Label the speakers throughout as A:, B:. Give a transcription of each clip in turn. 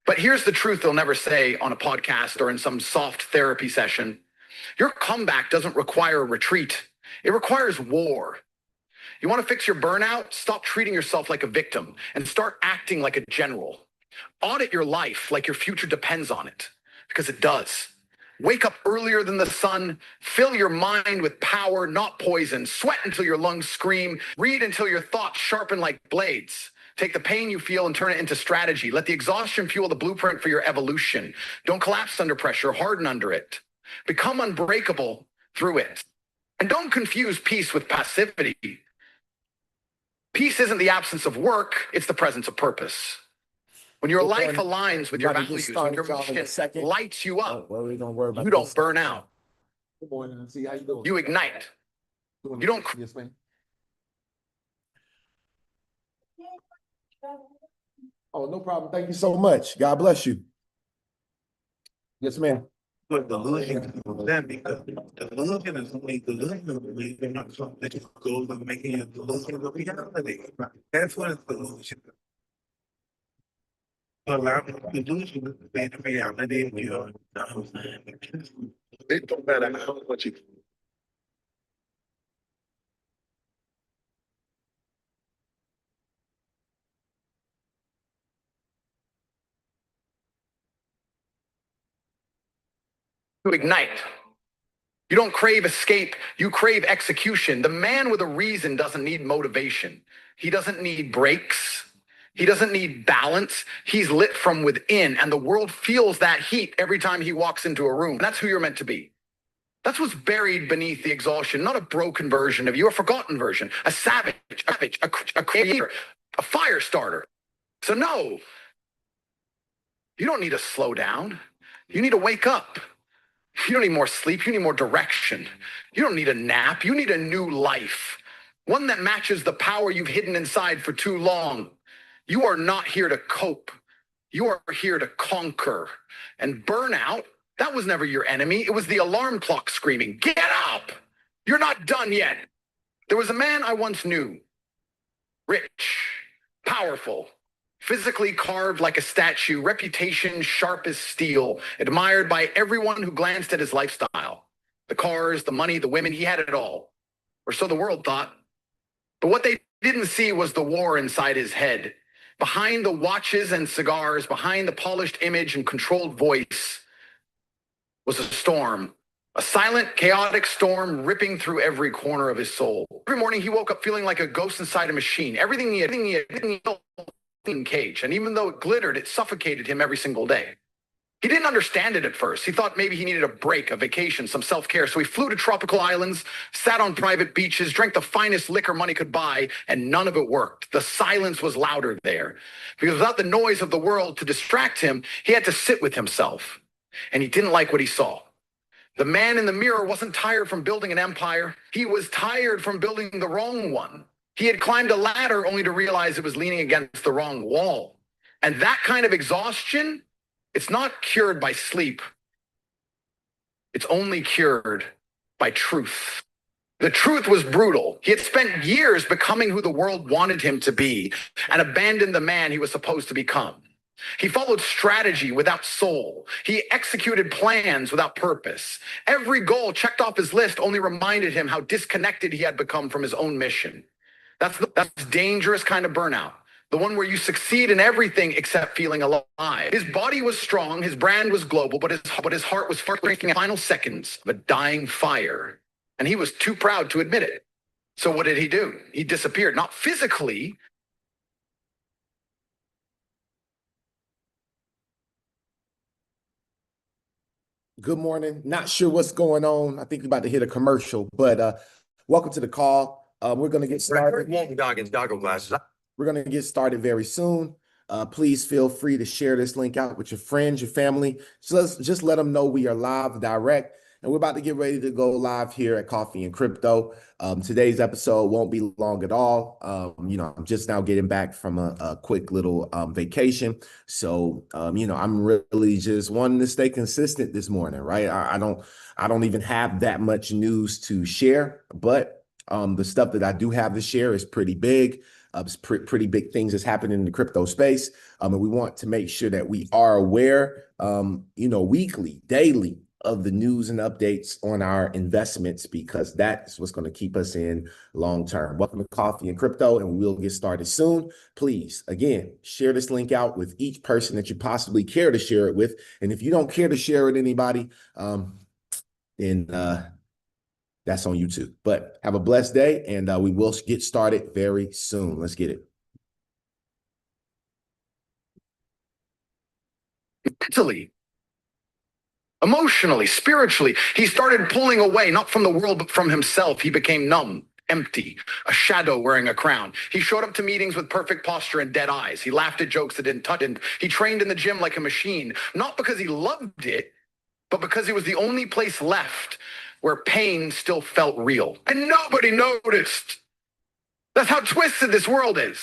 A: But here's the truth they'll never say on a podcast or in some soft therapy session. Your comeback doesn't require a retreat. It requires war. You want to fix your burnout? Stop treating yourself like a victim and start acting like a general. Audit your life like your future depends on it, because it does. Wake up earlier than the sun. Fill your mind with power, not poison. Sweat until your lungs scream. Read until your thoughts sharpen like blades. Take the pain you feel and turn it into strategy. Let the exhaustion fuel the blueprint for your evolution. Don't collapse under pressure, harden under it. Become unbreakable through it. And don't confuse peace with passivity. Peace isn't the absence of work, it's the presence of purpose. When your life aligns with your values, when your mission lights you up, you don't burn out.
B: Good morning. See how you doing?
A: You ignite. You don't.
B: Yes, ma'am. Oh, no problem. Thank you so much. God bless you. Yes, ma'am.
C: But the delusion of that, because the delusion is only delusion of believing not something that goes and making a delusion of reality. That's what it's delusion. Allow the delusion to be the reality of your it don't matter how much you
A: To ignite. You don't crave escape, you crave execution. The man with a reason doesn't need motivation. He doesn't need breaks. He doesn't need balance. He's lit from within, and the world feels that heat every time he walks into a room. That's who you're meant to be. That's what's buried beneath the exhaustion, not a broken version of you, a forgotten version, a savage, a creator, a fire starter. So no, you don't need to slow down. You need to wake up. You don't need more sleep. You need more direction. You don't need a nap. You need a new life, one that matches the power you've hidden inside for too long. You are not here to cope. You are here to conquer. And burnout, that was never your enemy. It was the alarm clock screaming, "Get up! You're not done yet." There was a man I once knew, rich, powerful, physically carved like a statue, reputation sharp as steel, admired by everyone who glanced at his lifestyle. The cars, the money, the women, he had it all. Or so the world thought. But what they didn't see was the war inside his head. Behind the watches and cigars, behind the polished image and controlled voice, was a storm. A silent, chaotic storm ripping through every corner of his soul. Every morning he woke up feeling like a ghost inside a machine. Everything he had cage, and even though it glittered, it suffocated him every single day. He didn't understand it at first. He thought maybe he needed a break, a vacation, some self-care. So he flew to tropical islands, sat on private beaches, drank the finest liquor money could buy, and none of it worked. The silence was louder there. Because without the noise of the world to distract him, he had to sit with himself. And he didn't like what he saw. The man in the mirror wasn't tired from building an empire. He was tired from building the wrong one. He had climbed a ladder only to realize it was leaning against the wrong wall. And that kind of exhaustion, it's not cured by sleep. It's only cured by truth. The truth was brutal. He had spent years becoming who the world wanted him to be and abandoned the man he was supposed to become. He followed strategy without soul. He executed plans without purpose. Every goal checked off his list only reminded him how disconnected he had become from his own mission. That's dangerous kind of burnout. The one where you succeed in everything except feeling alive. His body was strong, his brand was global, but his heart was drinking the final seconds of a dying fire. And he was too proud to admit it. So what did he do? He disappeared, not physically.
B: Good morning. Not sure what's going on. I think we're about to hit a commercial, but welcome to the call. We're going to get started.
C: Doggo glasses.
B: We're going to get started very soon. Please feel free to share this link out with your friends, your family. Just let them know we are live, direct, and we're about to get ready to go live here at Coffee and Crypto. Today's episode won't be long at all. I'm just now getting back from a quick little vacation. So, I'm really just wanting to stay consistent this morning, right? I don't even have that much news to share, but the stuff that I do have to share is pretty big. It's pretty big things that's happening in the crypto space. And we want to make sure that we are aware, weekly, daily, of the news and updates on our investments, because that's what's going to keep us in long term. Welcome to Coffee and Crypto, and we'll get started soon. Please, again, share this link out with each person that you possibly care to share it with. And if you don't care to share it with anybody, then that's on YouTube. But have a blessed day, and we will get started very soon. Let's get it.
A: Mentally, emotionally, spiritually, he started pulling away, not from the world, but from himself. He became numb, empty, a shadow wearing a crown. He showed up to meetings with perfect posture and dead eyes. He laughed at jokes that didn't touch him. He trained in the gym like a machine, not because he loved it, but because it was the only place left where pain still felt real. And nobody noticed. That's how twisted this world is.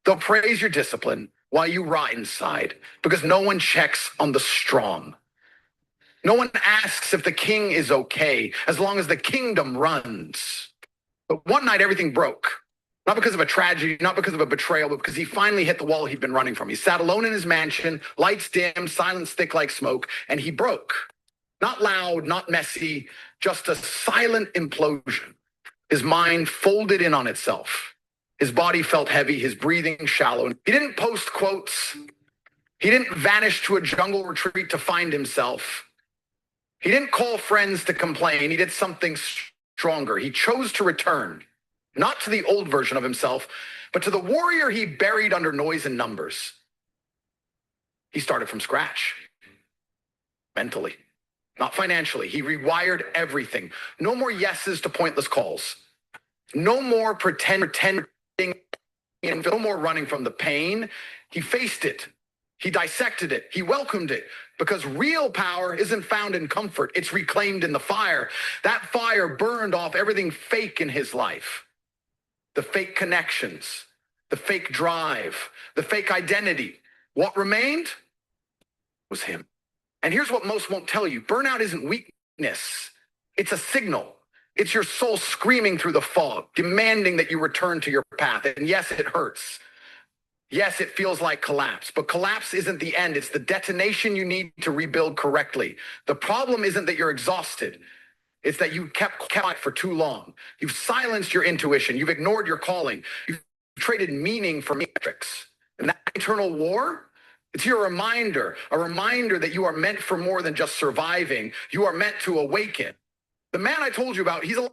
A: They'll praise your discipline while you rot inside, because no one checks on the strong. No one asks if the king is okay as long as the kingdom runs. But one night, everything broke. Not because of a tragedy, not because of a betrayal, but because he finally hit the wall he'd been running from. He sat alone in his mansion, lights dim, silence thick like smoke, and he broke. Not loud, not messy, just a silent implosion. His mind folded in on itself. His body felt heavy, his breathing shallow. He didn't post quotes. He didn't vanish to a jungle retreat to find himself. He didn't call friends to complain. He did something stronger. He chose to return, not to the old version of himself, but to the warrior he buried under noise and numbers. He started from scratch, mentally, not financially. He rewired everything. No more yeses to pointless calls. No more pretending, no more running from the pain. He faced it. He dissected it. He welcomed it, because real power isn't found in comfort. It's reclaimed in the fire. That fire burned off everything fake in his life. The fake connections, the fake drive, the fake identity. What remained was him. And here's what most won't tell you. Burnout isn't weakness. It's a signal. It's your soul screaming through the fog, demanding that you return to your path. And yes, it hurts. Yes, it feels like collapse, but collapse isn't the end. It's the detonation you need to rebuild correctly. The problem isn't that you're exhausted. It's that you kept quiet for too long. You've silenced your intuition. You've ignored your calling. You've traded meaning for metrics. And that internal war, it's your reminder, a reminder that you are meant for more than just surviving. You are meant to awaken. The man I told you about, he's a...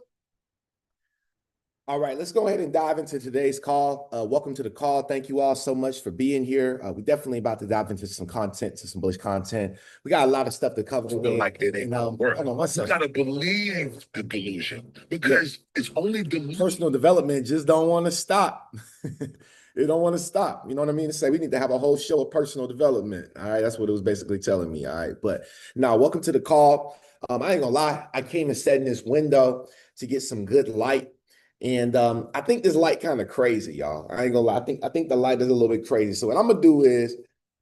B: All right, let's go ahead and dive into today's call. Welcome to the call. Thank you all so much for being here. We're definitely about to dive into some content, to some bullish content. We got a lot of stuff to cover.
C: Like it ain't gonna work.
B: Hold on one
C: You
B: second.
C: gotta believe the delusion, because it's only delusion.
B: Personal development just don't want to stop. It don't want to stop. You know what I mean? To say we need to have a whole show of personal development. All right, that's what it was basically telling me. All right, but now welcome to the call. I ain't gonna lie. I came and sat in this window to get some good light. And I think this light kind of crazy, y'all. I ain't gonna lie. I think the light is a little bit crazy. So what I'm gonna do is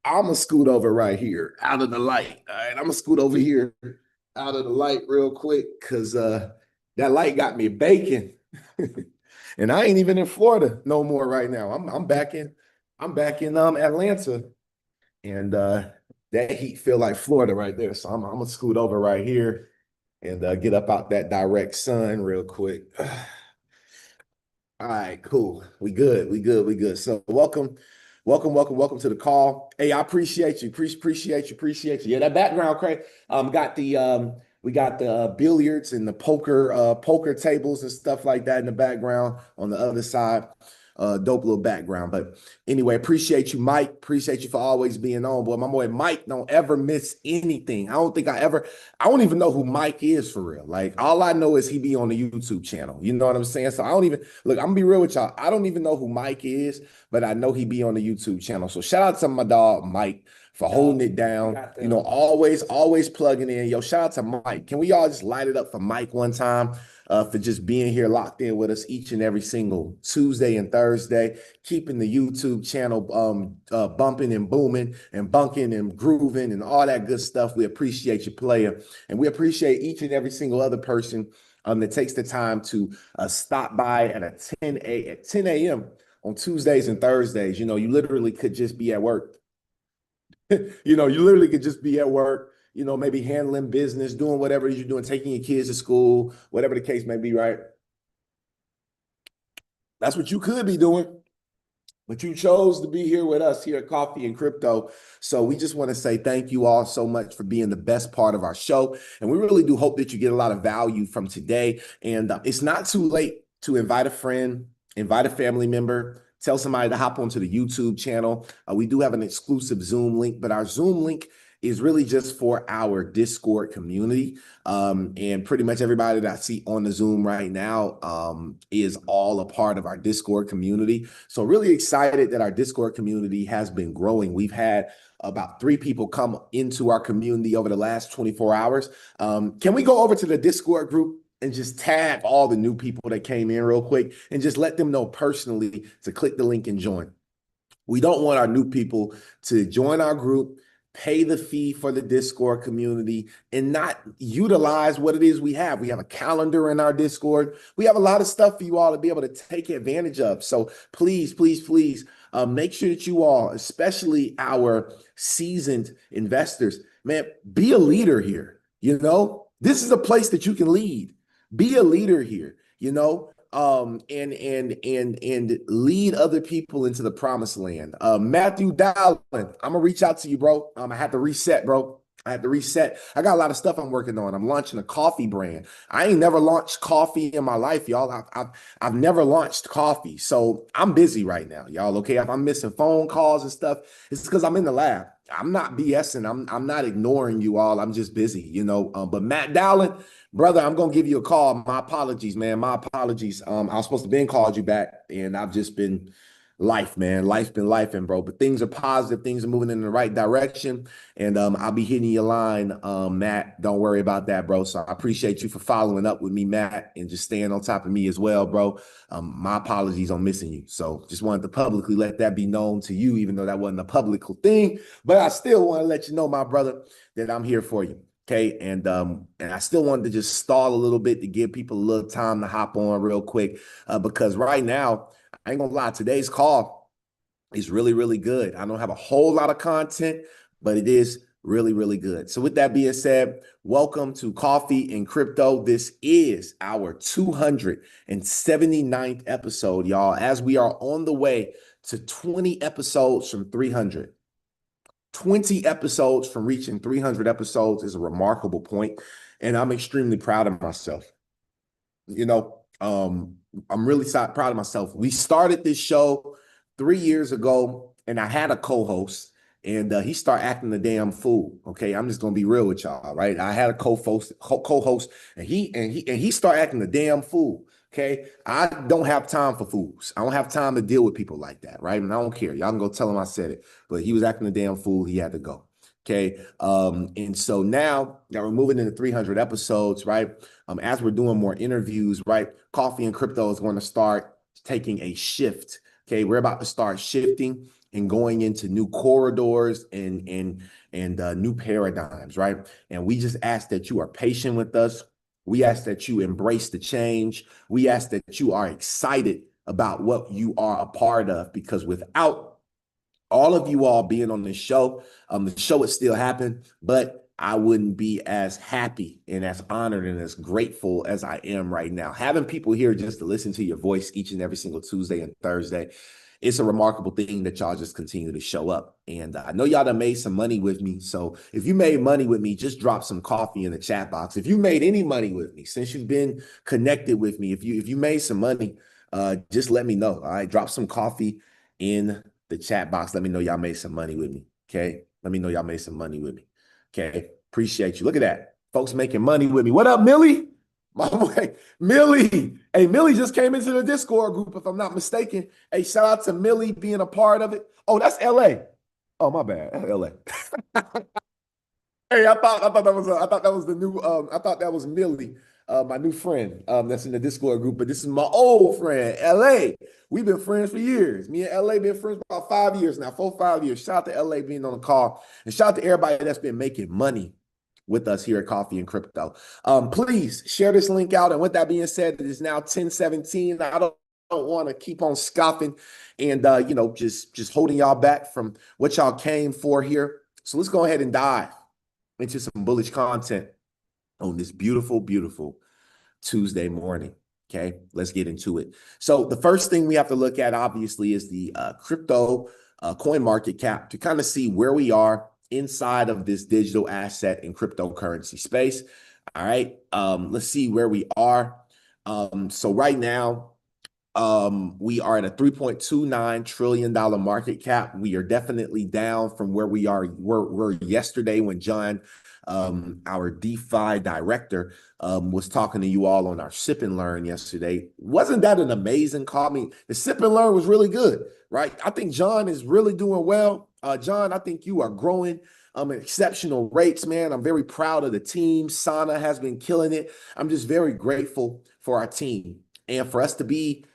B: I'm gonna scoot over right here out of the light. All right, I'm gonna scoot over here out of the light real quick, because that light got me baking. And I ain't even in Florida no more right now. I'm back in Atlanta, and that heat feel like Florida right there. So I'm gonna scoot over right here and get up out that direct sun real quick. All right, cool. We good. So welcome to the call. Hey, I appreciate you. Appreciate you. Yeah, that background, Craig. We got the billiards and the poker tables and stuff like that in the background on the other side. Dope little background. But anyway, appreciate you, Mike. Appreciate you for always being on, boy. My boy Mike don't ever miss anything. I don't even know who Mike is for real. Like, all I know is he be on the YouTube channel. You know what I'm saying? So I'm gonna be real with y'all. I don't even know who Mike is, but I know he be on the YouTube channel. So shout out to my dog, Mike, for holding it down. You know, always plugging in. Yo, shout out to Mike. Can we all just light it up for Mike one time? For just being here locked in with us each and every single Tuesday and Thursday, keeping the YouTube channel bumping and booming and bunking and grooving and all that good stuff. We appreciate you, player. And we appreciate each and every single other person that takes the time to stop by at 10 a.m. on Tuesdays and Thursdays, you literally could just be at work. You literally could just be at work, maybe handling business, doing whatever it is you're doing, taking your kids to school, whatever the case may be, right? That's what you could be doing. But you chose to be here with us here at Coffee and Crypto. So we just want to say thank you all so much for being the best part of our show. And we really do hope that you get a lot of value from today. And it's not too late to invite a friend, invite a family member, tell somebody to hop onto the YouTube channel. We do have an exclusive Zoom link, but our Zoom link is really just for our Discord community. And pretty much everybody that I see on the Zoom right now is all a part of our Discord community. So really excited that our Discord community has been growing. We've had about 3 people come into our community over the last 24 hours. Can we go over to the Discord group and just tag all the new people that came in real quick and just let them know personally to click the link and join? We don't want our new people to join our group, pay the fee for the Discord community, and not utilize what it is we have. We have a calendar in our Discord. We have a lot of stuff for you all to be able to take advantage of. So please, please, please make sure that you all, especially our seasoned investors, man, be a leader here. This is a place that you can lead. Be a leader here, and lead other people into the promised land. Matthew Dowling, I'm gonna reach out to you, bro. I had to reset, bro. I got a lot of stuff I'm working on. I'm launching a coffee brand. I ain't never launched coffee in my life, y'all. I've never launched coffee, so I'm busy right now, y'all. Okay, if I'm missing phone calls and stuff, it's because I'm in the lab. I'm not BSing. I'm not ignoring you all. I'm just busy, But Matt Dowling, brother, I'm gonna give you a call. My apologies, man. My apologies. I was supposed to been called you back, and I've just been life, man. Life's been lifing, bro. But things are positive. Things are moving in the right direction, and I'll be hitting your line, Matt. Don't worry about that, bro. So I appreciate you for following up with me, Matt, and just staying on top of me as well, bro. My apologies on missing you. So just wanted to publicly let that be known to you, even though that wasn't a public thing. But I still want to let you know, my brother, that I'm here for you. Okay, and I still wanted to just stall a little bit to give people a little time to hop on real quick, because right now, I ain't gonna lie, today's call is really, really good. I don't have a whole lot of content, but it is really, really good. So with that being said, welcome to Coffee and Crypto. This is our 279th episode, y'all, as we are on the way to 20 episodes from 300. 20 episodes from reaching 300 episodes is a remarkable point, and I'm extremely proud of myself. I'm really proud of myself. We started this show 3 years ago, and I had a co-host, and he started acting a damn fool. Okay, I'm just gonna be real with y'all, right? I had a co-host, and he started acting a damn fool. Okay, I don't have time for fools. I don't have time to deal with people like that, right? And I don't care. Y'all can go tell him I said it, but he was acting a damn fool. He had to go. Okay, and so now that we're moving into 300 episodes, right? As we're doing more interviews, right? Coffee and Crypto is going to start taking a shift. Okay, we're about to start shifting and going into new corridors and new paradigms, right? And we just ask that you are patient with us. We ask that you embrace the change. We ask that you are excited about what you are a part of, because without all of you all being on this show, the show would still happen, but I wouldn't be as happy and as honored and as grateful as I am right now. Having people here just to listen to your voice each and every single Tuesday and Thursday, it's a remarkable thing that y'all just continue to show up. And I know y'all done made some money with me. So if you made money with me, just drop some coffee in the chat box. If you made any money with me since you've been connected with me, if you made some money, just let me know. All right, drop some coffee in the chat box. Let me know y'all made some money with me. Okay, let me know y'all made some money with me. Okay, appreciate you. Look at that, folks making money with me. What up, Millie? My boy, Millie. Hey, Millie just came into the Discord group, if I'm not mistaken. Hey, shout out to Millie being a part of it. Oh, that's LA. Oh, my bad. That's LA. Hey, I thought that was the new I thought that was Millie, my new friend that's in the Discord group, but this is my old friend, LA. We've been friends for years. Me and LA been friends for about 5 years now, 4-5 years. Shout out to LA being on the call, and shout out to everybody that's been making money with us here at Coffee and Crypto. Please share this link out. And with that being said, it is now 10:17. I don't don't want to keep on scoffing and just holding y'all back from what y'all came for here. So let's go ahead and dive into some bullish content on this beautiful, beautiful Tuesday morning. Okay, let's get into it. So the first thing we have to look at, obviously, is the crypto coin market cap to kind of see where we are inside of this digital asset and cryptocurrency space. All right, let's see where we are. So right now, we are at a $3.29 trillion market cap. We are definitely down from where we were yesterday when John, our DeFi director, was talking to you all on our Sip and Learn yesterday. Wasn't that an amazing call? I mean, the Sip and Learn was really good, right? I think John is really doing well. John, I think you are growing at exceptional rates, man. I'm very proud of the team. Sana has been killing it. I'm just very grateful for our team and for us to be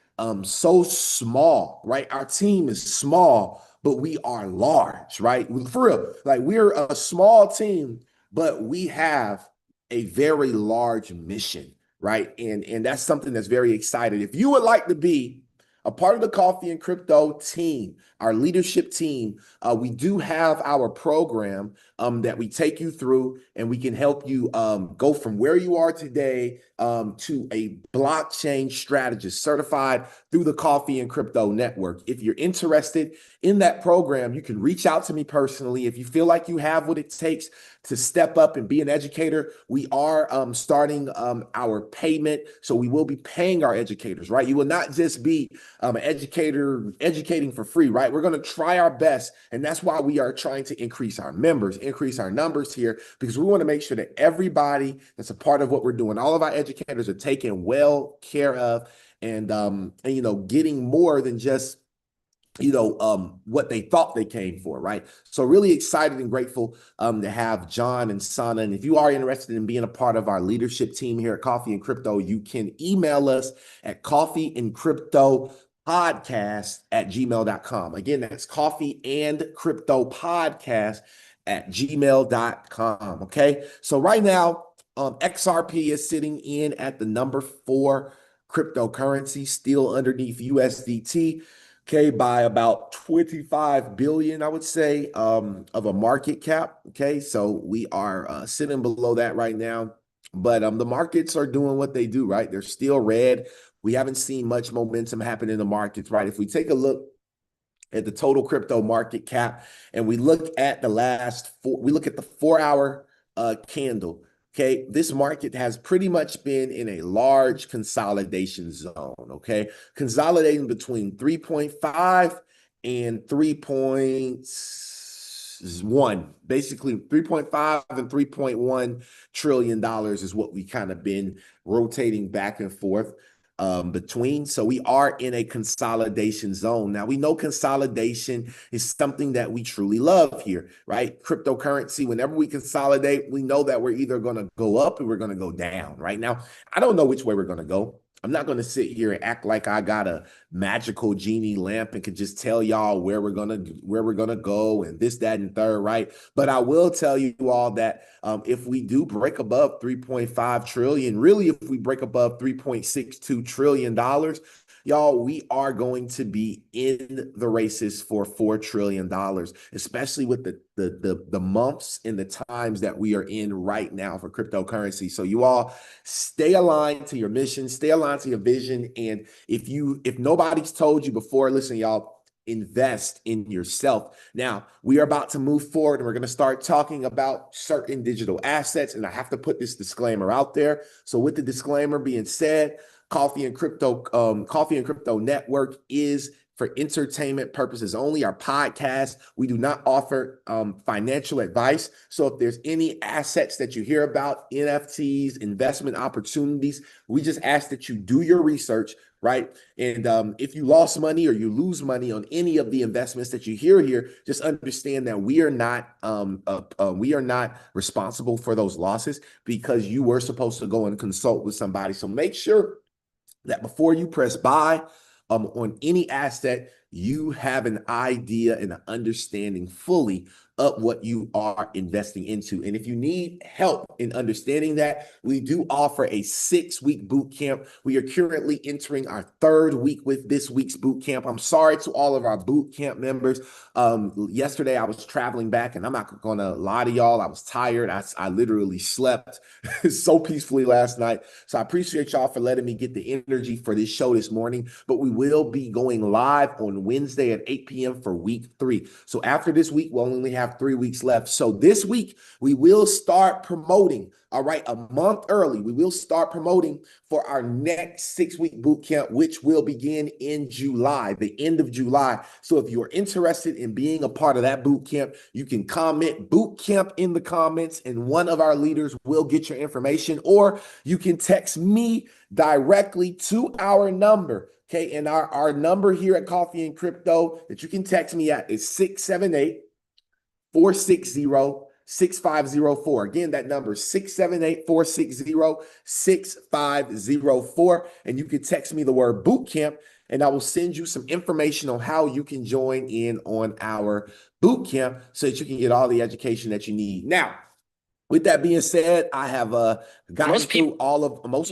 B: so small, right? Our team is small, but we are large, right? For real, like we're a small team, but we have a very large mission, right? And that's something that's very exciting. If you would like to be a part of the Coffee and Crypto team, our leadership team, we do have our program that we take you through, and we can help you go from where you are today to a blockchain strategist certified through the Coffee and Crypto Network. If you're interested in that program, you can reach out to me personally. If you feel like you have what it takes to step up and be an educator, we are starting our payment. So we will be paying our educators, right? You will not just be an educator educating for free, right? We're going to try our best. And that's why we are trying to increase our members, increase our numbers here, because we want to make sure that everybody that's a part of what we're doing, all of our educators are taken well care of and getting more than just what they thought they came for, right? So really excited and grateful to have John and Sana. And if you are interested in being a part of our leadership team here at Coffee and Crypto, you can email us at coffeeandcryptopodcast@gmail.com. Again, that's coffeeandcryptopodcast@gmail.com. Okay. So right now, XRP is sitting in at the number 4 cryptocurrency, still underneath USDT. Okay, by about 25 billion, I would say, of a market cap. Okay, so we are sitting below that right now, but the markets are doing what they do, right? They're still red. We haven't seen much momentum happen in the markets, right? If we take a look at the total crypto market cap and we look at the the 4-hour candle. Okay, this market has pretty much been in a large consolidation zone, okay? Consolidating between 3.5 and 3.1. Basically, 3.5 and $3.1 trillion is what we kind of been rotating back and forth between. So we are in a consolidation zone. Now, we know consolidation is something that we truly love here, right? Cryptocurrency, whenever we consolidate, we know that we're either going to go up or we're going to go down. Right now, I don't know which way we're going to go. I'm not going to sit here and act like I got a magical genie lamp and can just tell y'all where we're gonna go and this, that, and third, right? But I will tell you all that if we do break above 3.5 trillion, really, if we break above $3.62 trillion, y'all, we are going to be in the races for $4 trillion, especially with the months and the times that we are in right now for cryptocurrency. So you all stay aligned to your mission, stay aligned to your vision. And if nobody's told you before, listen, y'all, invest in yourself. Now, we are about to move forward and we're going to start talking about certain digital assets. And I have to put this disclaimer out there. So with the disclaimer being said, Coffee and Crypto Network is for entertainment purposes only. Our podcast, we do not offer financial advice. So if there's any assets that you hear about, NFTs, investment opportunities, we just ask that you do your research, right? And if you lost money or you lose money on any of the investments that you hear here, just understand that we are not responsible for those losses because you were supposed to go and consult with somebody. So make sure that before you press buy on any asset, you have an idea and an understanding fully of what you are investing into. And if you need help in understanding that, we do offer a 6-week boot camp. We are currently entering our 3rd week with this week's boot camp. I'm sorry to all of our boot camp members. Yesterday I was traveling back, and I'm not gonna lie to y'all, I was tired. I literally slept so peacefully last night. So I appreciate y'all for letting me get the energy for this show this morning. But we will be going live on Wednesday at 8 p.m. for week 3. So after this week, we'll only have 3 weeks left. So this week, we will start promoting, all right, a month early. We will start promoting for our next 6-week boot camp, which will begin in July, the end of July. So if you're interested in being a part of that boot camp, you can comment boot camp in the comments, and one of our leaders will get your information, or you can text me directly to our number. Okay, and our number here at Coffee and Crypto that you can text me at is 678-460-6504. Again, that number is 678-460-6504. And you can text me the word boot camp, and I will send you some information on how you can join in on our boot camp so that you can get all the education that you need. Now, with that being said, I have gotten through most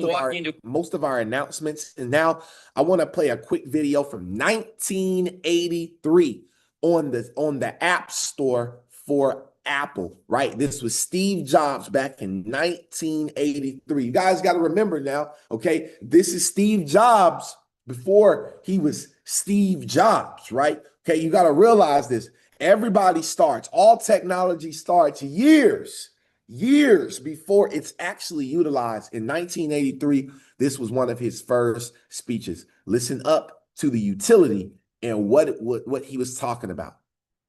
B: of our announcements, and now I want to play a quick video from 1983 on the App Store for Apple. Right, this was Steve Jobs back in 1983. You guys got to remember now. Okay, this is Steve Jobs before he was Steve Jobs. Right. Okay, you got to realize this. Everybody starts. All technology starts years before it's actually utilized. In 1983, this was one of his first speeches. Listen up to the utility and what he was talking about.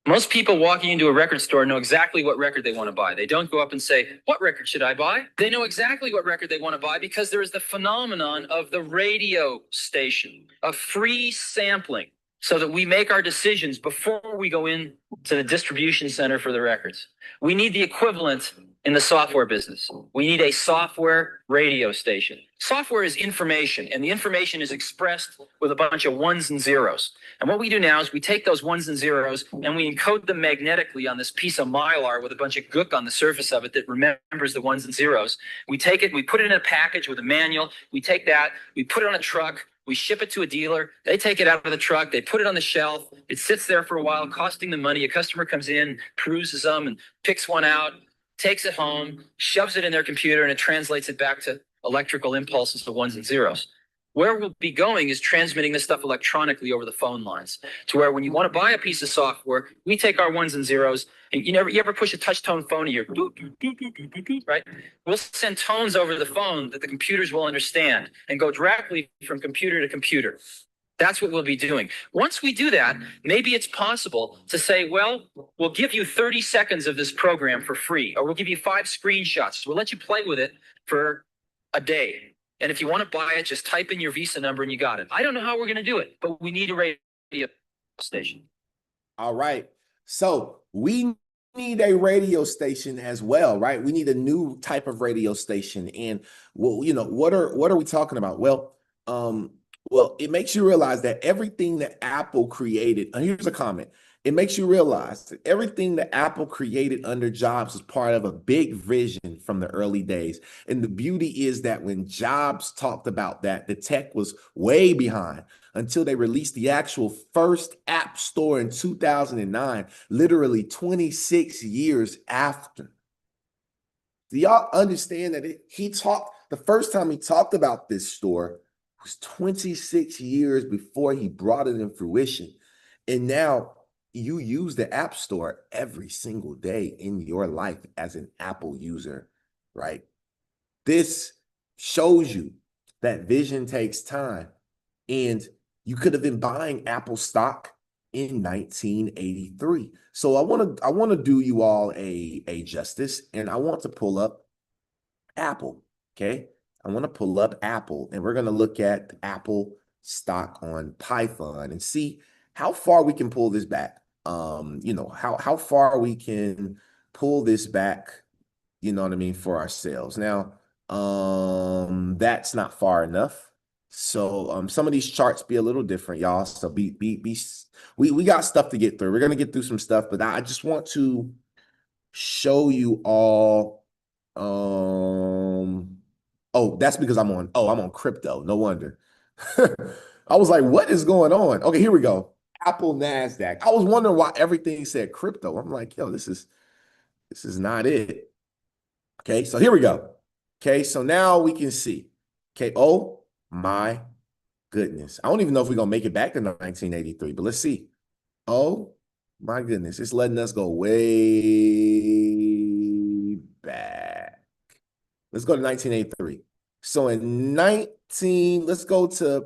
D: Most people walking into a record store know exactly what record they want to buy. They don't go up and say, what record should I buy? They know exactly what record they want to buy because there is the phenomenon of the radio station, of free sampling, so that we make our decisions before we go in to the distribution center for the records. We need the equivalent in the software business. We need a software radio station. Software is information, and the information is expressed with a bunch of ones and zeros. And what we do now is we take those ones and zeros and we encode them magnetically on this piece of mylar with a bunch of gook on the surface of it that remembers the ones and zeros. We take it, we put it in a package with a manual. We take that, we put it on a truck, we ship it to a dealer. They take it out of the truck, they put it on the shelf. It sits there for a while, costing them money. A customer comes in, peruses them, and picks one out, takes it home, shoves it in their computer, and it translates it back to electrical impulses of ones and zeros. Where we'll be going is transmitting this stuff electronically over the phone lines, to where when you want to buy a piece of software, we take our ones and zeros, and you ever push a touch tone phone, and you're right? We'll send tones over the phone that the computers will understand and go directly from computer to computer. That's what we'll be doing. Once we do that, maybe it's possible to say, well, we'll give you 30 seconds of this program for free, or we'll give you 5 screenshots. We'll let you play with it for a day. And if you want to buy it, just type in your Visa number and you got it. I don't know how we're going to do it, but we need a radio station.
B: All right. So we need a radio station as well, right? We need a new type of radio station. And well, what are we talking about? Well, it makes you realize that everything that Apple created, and here's a comment. It makes you realize that everything that Apple created under Jobs was part of a big vision from the early days. And the beauty is that when Jobs talked about that, the tech was way behind until they released the actual first app store in 2009, literally 26 years after. Do y'all understand that the first time he talked about this store was 26 years before he brought it in fruition. And now you use the App Store every single day in your life as an Apple user, right? This shows you that vision takes time. And you could have been buying Apple stock in 1983. So I want to do you all a justice, and I want to pull up Apple, okay? I want to pull up Apple, and we're going to look at Apple stock on Python and see how far we can pull this back. How far we can pull this back, you know what I mean, for ourselves. Now, that's not far enough. So some of these charts be a little different, y'all. So we got stuff to get through. We're gonna get through some stuff, but I just want to show you all. Oh, that's because I'm on crypto. No wonder. I was like, what is going on? Okay, here we go. Apple NASDAQ. I was wondering why everything said crypto. I'm like, yo, this is not it. Okay, so here we go. Okay, so now we can see. Okay, oh my goodness. I don't even know if we're gonna make it back to 1983, but let's see. Oh my goodness, it's letting us go way back. Let's go to 1983. So in 19, let's go to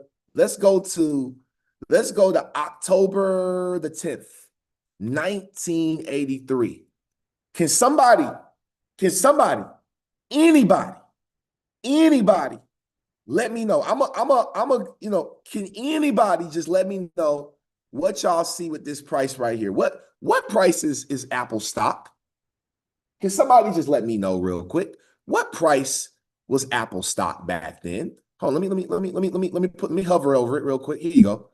B: October the 10th, 1983. Can somebody, anybody let me know? Can anybody just let me know what y'all see with this price right here? What price is Apple stock? Can somebody just let me know real quick? What price was Apple stock back then? Hold on, let me hover over it real quick. Here you go.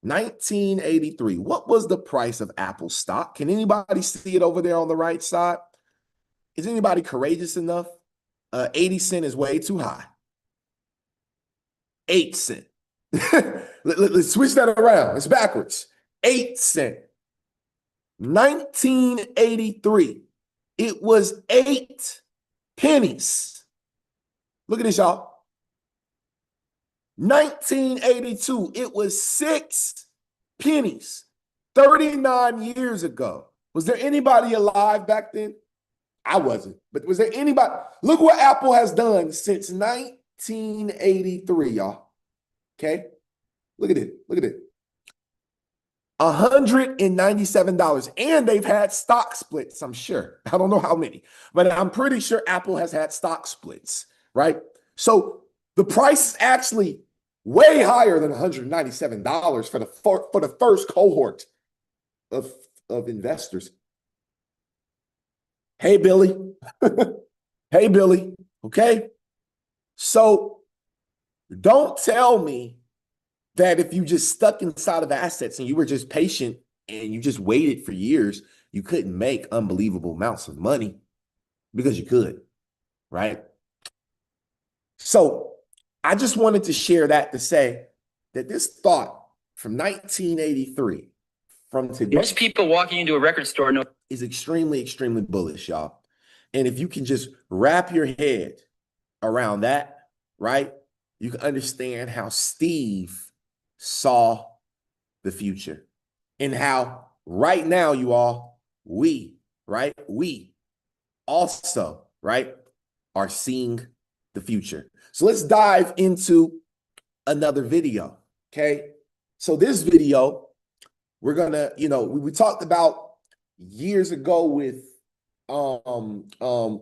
B: 1983. What was the price of Apple stock? Can anybody see it over there on the right side? Is anybody courageous enough? 80 cents is way too high. 8 cents. Let's switch that around. It's backwards. 8 cents. 1983. It was 8 pennies. Look at this, y'all. 1982. It was 6 pennies. 39 years ago. Was there anybody alive back then? I wasn't. But was there anybody? Look what Apple has done since 1983, y'all. Okay? Look at it. Look at it. $197. And they've had stock splits, I'm sure. I don't know how many, but I'm pretty sure Apple has had stock splits, right? So the price is actually way higher than $197 for the first cohort of investors. Hey, Billy. Hey, Billy. Okay? So don't tell me that if you just stuck inside of assets and you were just patient and you just waited for years, you couldn't make unbelievable amounts of money, because you could, right? So I just wanted to share that to say that this thought from 1983 from today,
D: Most people walking into a record store know
B: is extremely, extremely bullish, y'all. And if you can just wrap your head around that, right, you can understand how Steve saw the future and how right now, you all, we also, right, are seeing the future. So let's dive into another video, okay? So this video, we're gonna, we talked about years ago with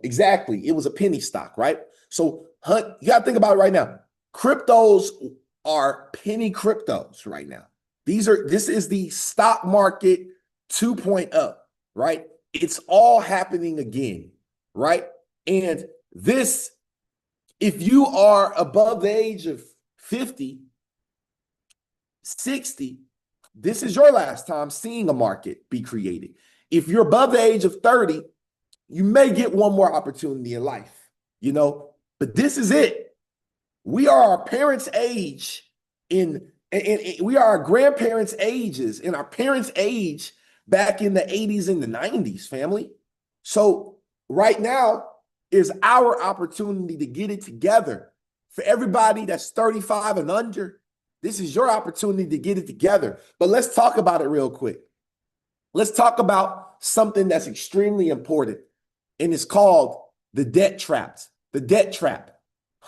B: exactly, it was a penny stock, right? So you gotta think about it right now. Cryptos are penny cryptos right now. This is the stock market 2.0, right? It's all happening again, right? And this, if you are above the age of 50, 60, this is your last time seeing a market be created. If you're above the age of 30, you may get one more opportunity in life, but this is it. We are our parents' age and we are our grandparents' ages and our parents' age back in the 80s and the 90s, family. So right now is our opportunity to get it together. For everybody that's 35 and under, this is your opportunity to get it together. But let's talk about it real quick. Let's talk about something that's extremely important, and it's called the debt trap. The debt trap.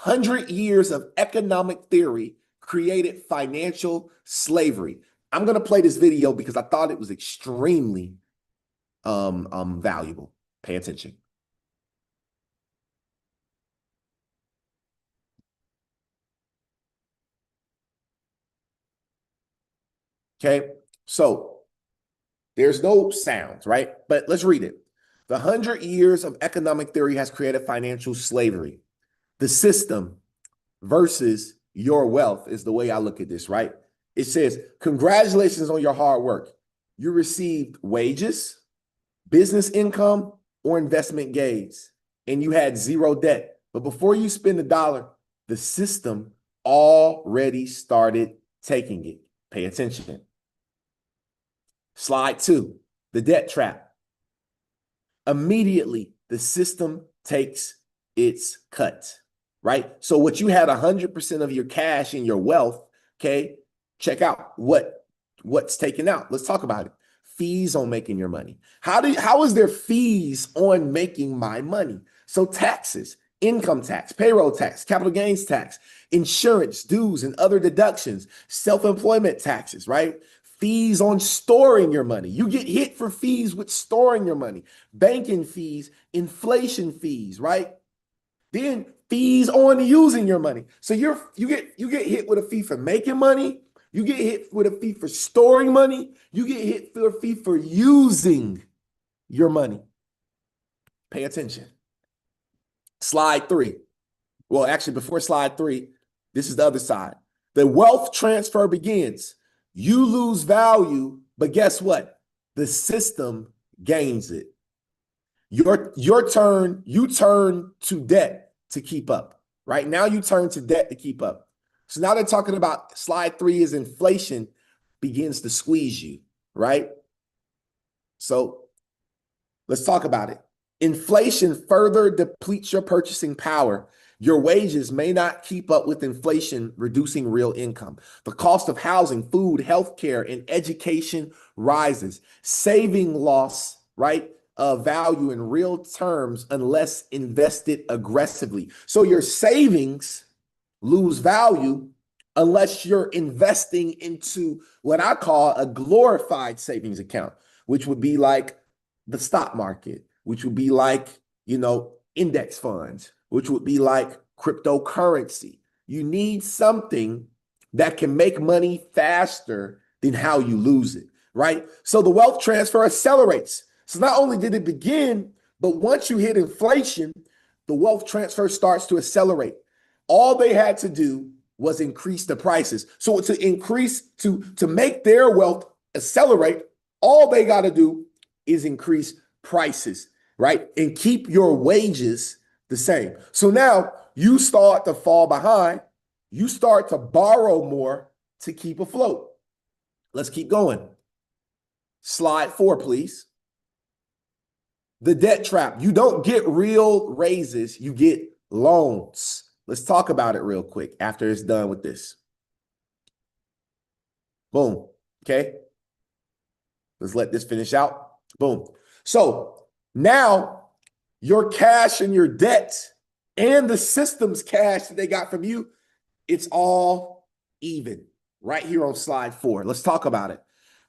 B: 100 years of economic theory created financial slavery. I'm going to play this video because I thought it was extremely valuable. Pay attention. Okay, so there's no sounds, right? But let's read it. The 100 years of economic theory has created financial slavery. The system versus your wealth is the way I look at this, right? It says, congratulations on your hard work. You received wages, business income, or investment gains, and you had zero debt. But before you spend $1, the system already started taking it. Pay attention. Slide 2, the debt trap. Immediately, the system takes its cut, right? So what you had 100% of your cash in your wealth, okay? Check out what's taken out. Let's talk about it. Fees on making your money. How is there fees on making my money? So taxes, income tax, payroll tax, capital gains tax, insurance, dues, and other deductions, self-employment taxes, right? Fees on storing your money. You get hit for fees with storing your money. Banking fees, inflation fees, right? Then fees on using your money. So you get hit with a fee for making money. You get hit with a fee for storing money. You get hit for a fee for using your money. Pay attention. Slide 3. Well, actually, before slide 3, this is the other side. The wealth transfer begins. You lose value, but guess what? The system gains it. Your turn, you turn to debt to keep up. Right now, you turn to debt to keep up. So now they're talking about slide 3 is inflation begins to squeeze you, right? So let's talk about it. Inflation further depletes your purchasing power. Your wages may not keep up with inflation, reducing real income. The cost of housing, food, healthcare, and education rises. Saving loss, right, value in real terms unless invested aggressively. So your savings lose value unless you're investing into what I call a glorified savings account, which would be like the stock market, which would be like, index funds, which would be like cryptocurrency. You need something that can make money faster than how you lose it, right? So the wealth transfer accelerates. So not only did it begin, but once you hit inflation, the wealth transfer starts to accelerate. All they had to do was increase the prices. So to make their wealth accelerate, all they got to do is increase prices, right? And keep your wages the same. So now you start to fall behind. You start to borrow more to keep afloat. Let's keep going. Slide 4, please. The debt trap. You don't get real raises, you get loans. Let's talk about it real quick after it's done with this. Boom. Okay. Let's let this finish out. Boom. So now your cash and your debt and the system's cash that they got from you, it's all even right here on slide 4. Let's talk about it.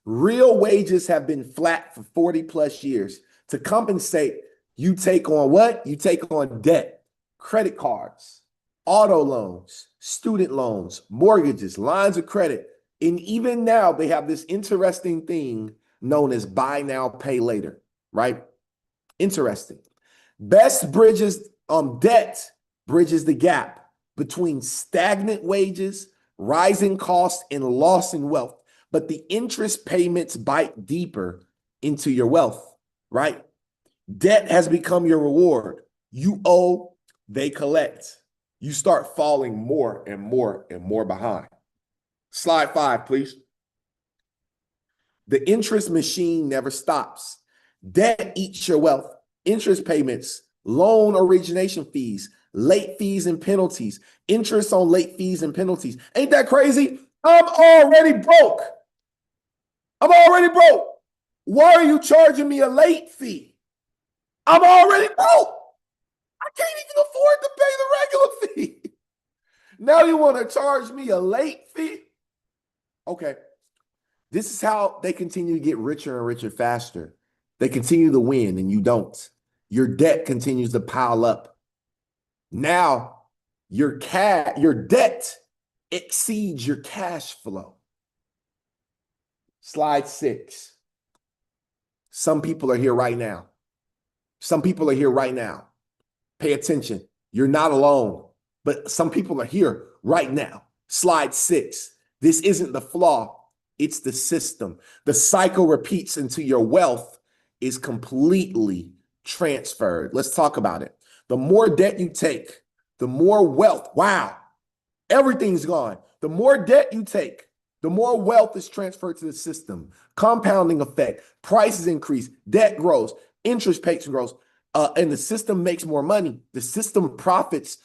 B: Real wages have been flat for 40 plus years. To compensate, you take on what? You take on debt, credit cards, auto loans, student loans, mortgages, lines of credit. And even now they have this interesting thing known as buy now, pay later, right? Interesting. Best bridges debt bridges the gap between stagnant wages, rising costs, and loss in wealth. But the interest payments bite deeper into your wealth, right? Debt has become your reward. You owe, they collect. You start falling more and more and more behind. Slide 5, please. The interest machine never stops. Debt eats your wealth. Interest payments, loan origination fees, late fees and penalties, interest on late fees and penalties. Ain't that crazy? I'm already broke. Why are you charging me a late fee? I'm already broke. I can't even afford to pay the regular fee. Now you want to charge me a late fee? Okay. This is how they continue to get richer and richer faster. They continue to win and you don't. Your debt continues to pile up. Now your debt exceeds your cash flow. Slide 6. Some people are here right now. Pay attention. You're not alone, but some people are here right now. Slide 6. This isn't the flaw, it's the system. The cycle repeats until your wealth is completely transferred. Let's talk about it. The more debt you take, the more wealth. Wow, everything's gone. The more debt you take, the more wealth is transferred to the system. Compounding effect, prices increase, debt grows, interest payments grows, and the system makes more money. The system profits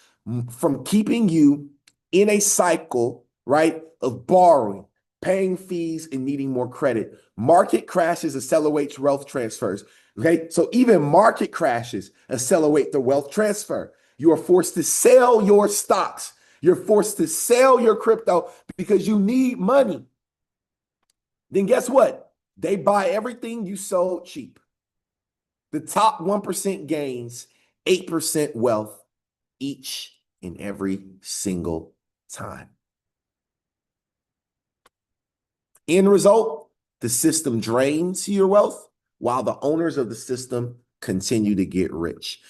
B: from keeping you in a cycle, right, of borrowing, paying fees, and needing more credit. Market crashes accelerates wealth transfers. Okay, so even market crashes accelerate the wealth transfer. You are forced to sell your stocks. You're forced to sell your crypto because you need money. Then guess what? They buy everything you sold cheap. The top 1% gains 8% wealth each and every single time. End result, the system drains your wealth while the owners of the system continue to get rich.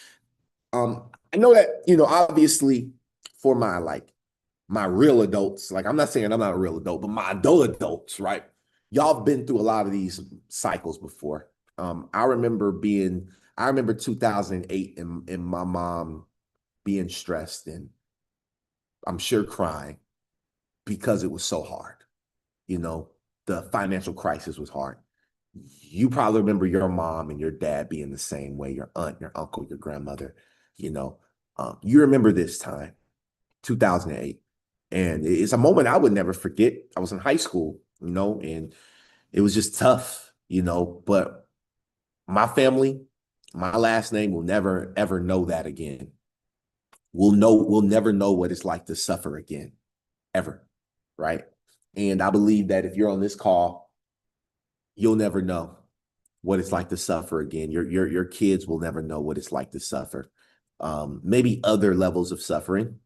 B: I know that, obviously for my real adults, like I'm not saying I'm not a real adult, but my adults, right? Y'all have been through a lot of these cycles before. I remember 2008 and my mom being stressed and I'm sure crying because it was so hard. The financial crisis was hard. You probably remember your mom and your dad being the same way, your aunt, your uncle, your grandmother, you remember this time, 2008. And it's a moment I would never forget. I was in high school, and it was just tough, but my family, my last name will never, ever know that again. We'll never know what it's like to suffer again, ever, right? And I believe that if you're on this call, you'll never know what it's like to suffer again. Your kids will never know what it's like to suffer. Maybe other levels of suffering,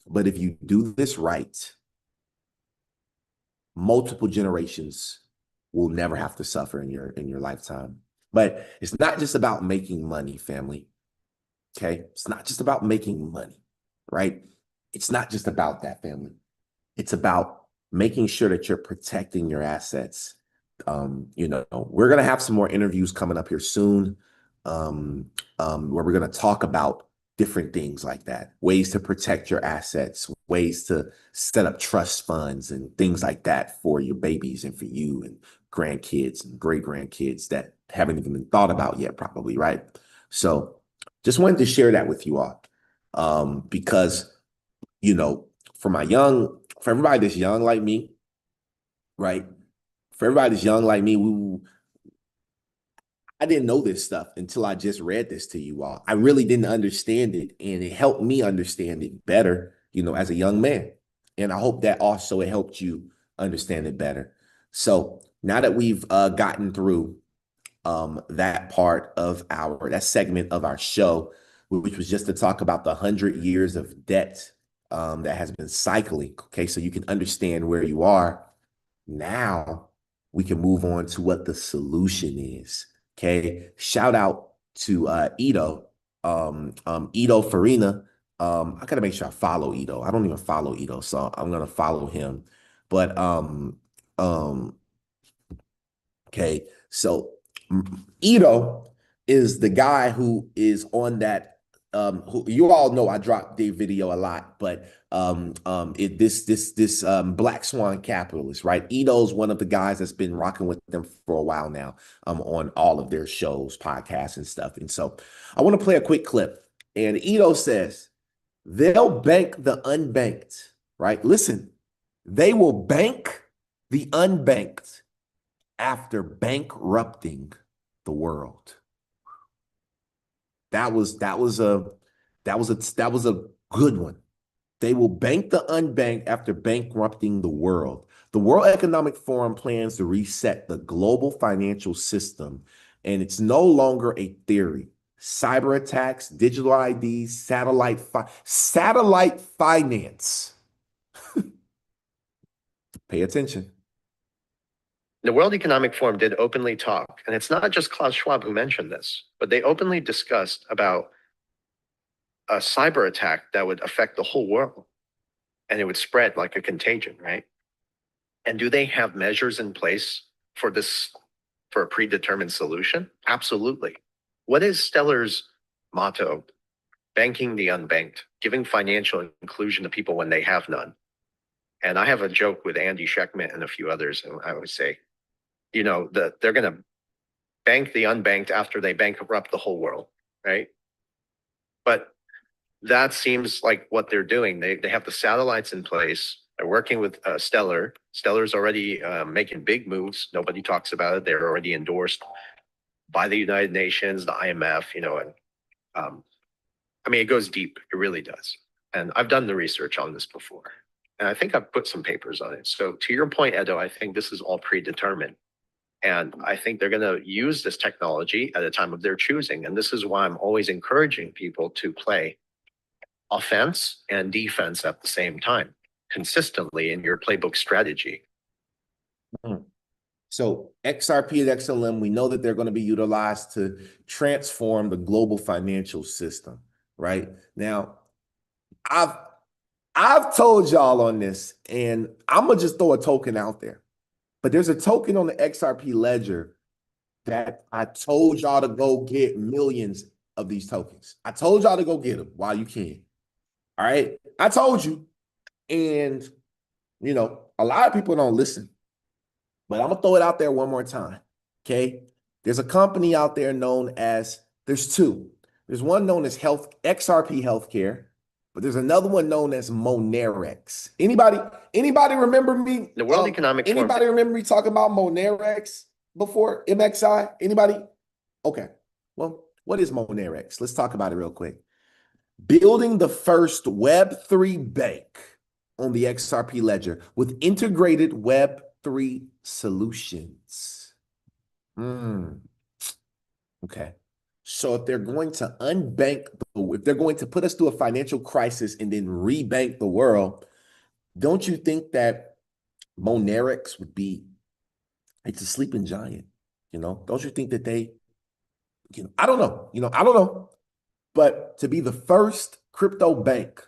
B: but if you do this right, multiple generations will never have to suffer in your lifetime. But it's not just about making money, family. Okay, it's not just about making money, right? It's not just about that, family. It's about making sure that you're protecting your assets. We're gonna have some more interviews coming up here soon, where we're gonna talk about different things like that, ways to protect your assets, ways to set up trust funds and things like that for your babies and for you and grandkids and great grandkids that haven't even been thought about yet, probably, right? So just wanted to share that with you all, because, for everybody that's young like me, right? For everybody that's young like me, I didn't know this stuff until I just read this to you all. I really didn't understand it, and it helped me understand it better, as a young man. And I hope that also it helped you understand it better. So now that we've gotten through that segment of our show, which was just to talk about the 100 years of debt that has been cycling. Okay, so you can understand where you are. Now we can move on to what the solution is. Okay, shout out to Ito, Ito Farina. I gotta make sure I follow Ito. I don't even follow Ito, so I'm gonna follow him. But okay, so Ito is the guy who is on that. Who you all know I drop the video a lot, but this Black Swan capitalist, right? Ito's one of the guys that's been rocking with them for a while now, on all of their shows, podcasts, and stuff. And so I want to play a quick clip. And Ito says they'll bank the unbanked, right? Listen, they will bank the unbanked after bankrupting the world. That was a good one. They will bank the unbanked after bankrupting the world. The World Economic Forum plans to reset the global financial system, and it's no longer a theory. Cyber attacks, digital IDs, satellite finance. Pay attention.
E: The World Economic Forum did openly talk, and it's not just Klaus Schwab who mentioned this, but they openly discussed about a cyber attack that would affect the whole world. and it would spread like a contagion, right? And do they have measures in place for this, for a predetermined solution? Absolutely. What is Stellar's motto? Banking the unbanked, giving financial inclusion to people when they have none. And I have a joke with Andy Schectman and a few others, and I always say, you know, they're going to bank the unbanked after they bankrupt the whole world, right? But that seems like what they're doing. They have the satellites in place. They're working with Stellar. Stellar's already making big moves. Nobody talks about it. They're already endorsed by the United Nations, the IMF, you know, and I mean, it goes deep. It really does. And I've done the research on this before. And I think I've put some papers on it. So to your point, Edo, I think this is all predetermined. And I think they're going to use this technology at a time of their choosing. And this is why I'm always encouraging people to play offense and defense at the same time, consistently in your playbook strategy.
B: So XRP and XLM, we know that they're going to be utilized to transform the global financial system, right? Now, I've told y'all on this, and I'm gonna just throw a token out there. But there's a token on the XRP ledger that I told y'all to go get millions of these tokens. I told y'all to go get them while you can. All right. I told you. And, you know, a lot of people don't listen. But I'm going to throw it out there one more time. Okay. There's a company out there known as, there's two. There's one known as XRP Healthcare, but there's another one known as Monerex. Anybody remember me?
E: The World Economic Forum.
B: Anybody remember me talking about Monerex before? MXI? Anybody? Okay. Well, what is Monerex? Let's talk about it real quick. Building the first Web3 bank on the XRP ledger with integrated Web3 solutions. Okay. So if they're going to unbank, if they're going to put us through a financial crisis and then rebank the world, don't you think that Monerex would be, it's a sleeping giant, you know? Don't you think that they, you know, I don't know. But to be the first crypto bank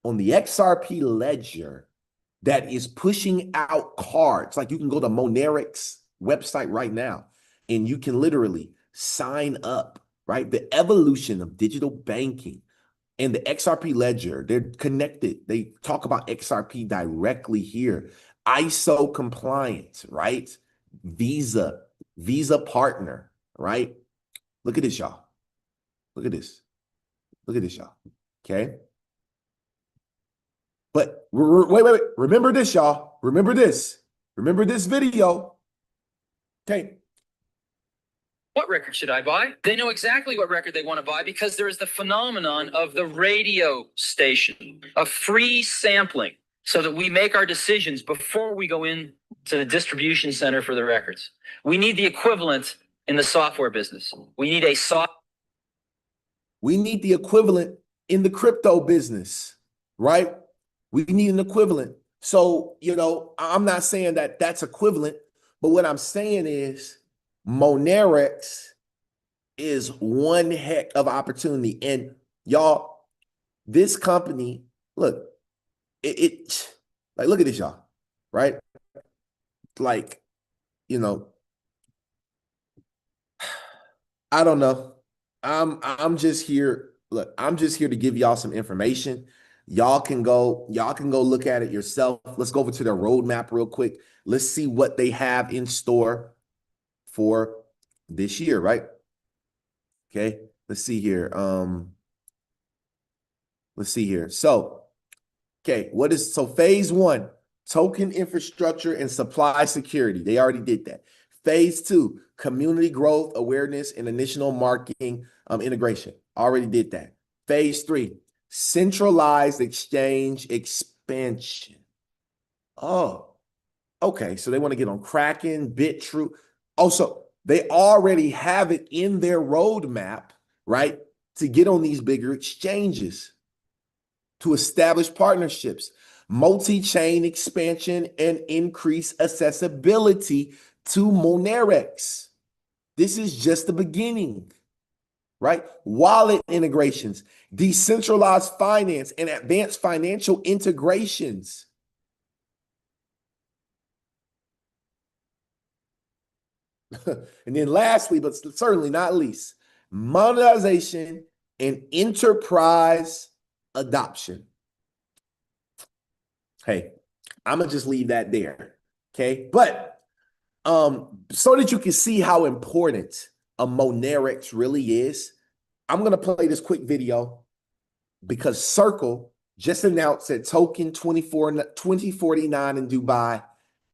B: on the XRP ledger that is pushing out cards, like you can go to Monerex website right now and you can literally sign up, right? The evolution of digital banking and the XRP ledger, they're connected. They talk about XRP directly here. ISO compliant, right? Visa partner, right? Look at this, y'all. Look at this. Look at this, y'all. Okay. But wait. Remember this, y'all. Remember this. Remember this video. Okay.
D: What record should I buy? They know exactly what record they want to buy because there is the phenomenon of the radio station, of free sampling, so that we make our decisions before we go in to the distribution center for the records. We need the equivalent in the software business. We need
B: the equivalent in the crypto business, right? We need an equivalent. So, you know, I'm not saying that that's equivalent, but what I'm saying is Monerex is one heck of opportunity. And y'all, this company, look, like, look at this, y'all, right? Like, you know, I don't know. I'm just here. Look, I'm just here to give y'all some information. Y'all can go look at it yourself. Let's go over to their roadmap real quick. Let's see what they have in store for this year, right? Okay, let's see here. Let's see here. So, okay, so phase 1, token infrastructure and supply security. They already did that. Phase 2, community growth, awareness, and initial marketing integration. Already did that. Phase 3, centralized exchange expansion. Oh, okay. So they want to get on Kraken, BitTrue. Also, they already have it in their roadmap, right? To get on these bigger exchanges, to establish partnerships, multi-chain expansion, and increase accessibility to Monerex. This is just the beginning, right? Wallet integrations, decentralized finance, and advanced financial integrations. And then lastly, but certainly not least, monetization and enterprise adoption. Hey, I'm gonna just leave that there, okay? But so that you can see how important a Monerex really is, I'm gonna play this quick video because Circle just announced at Token 2049 in Dubai,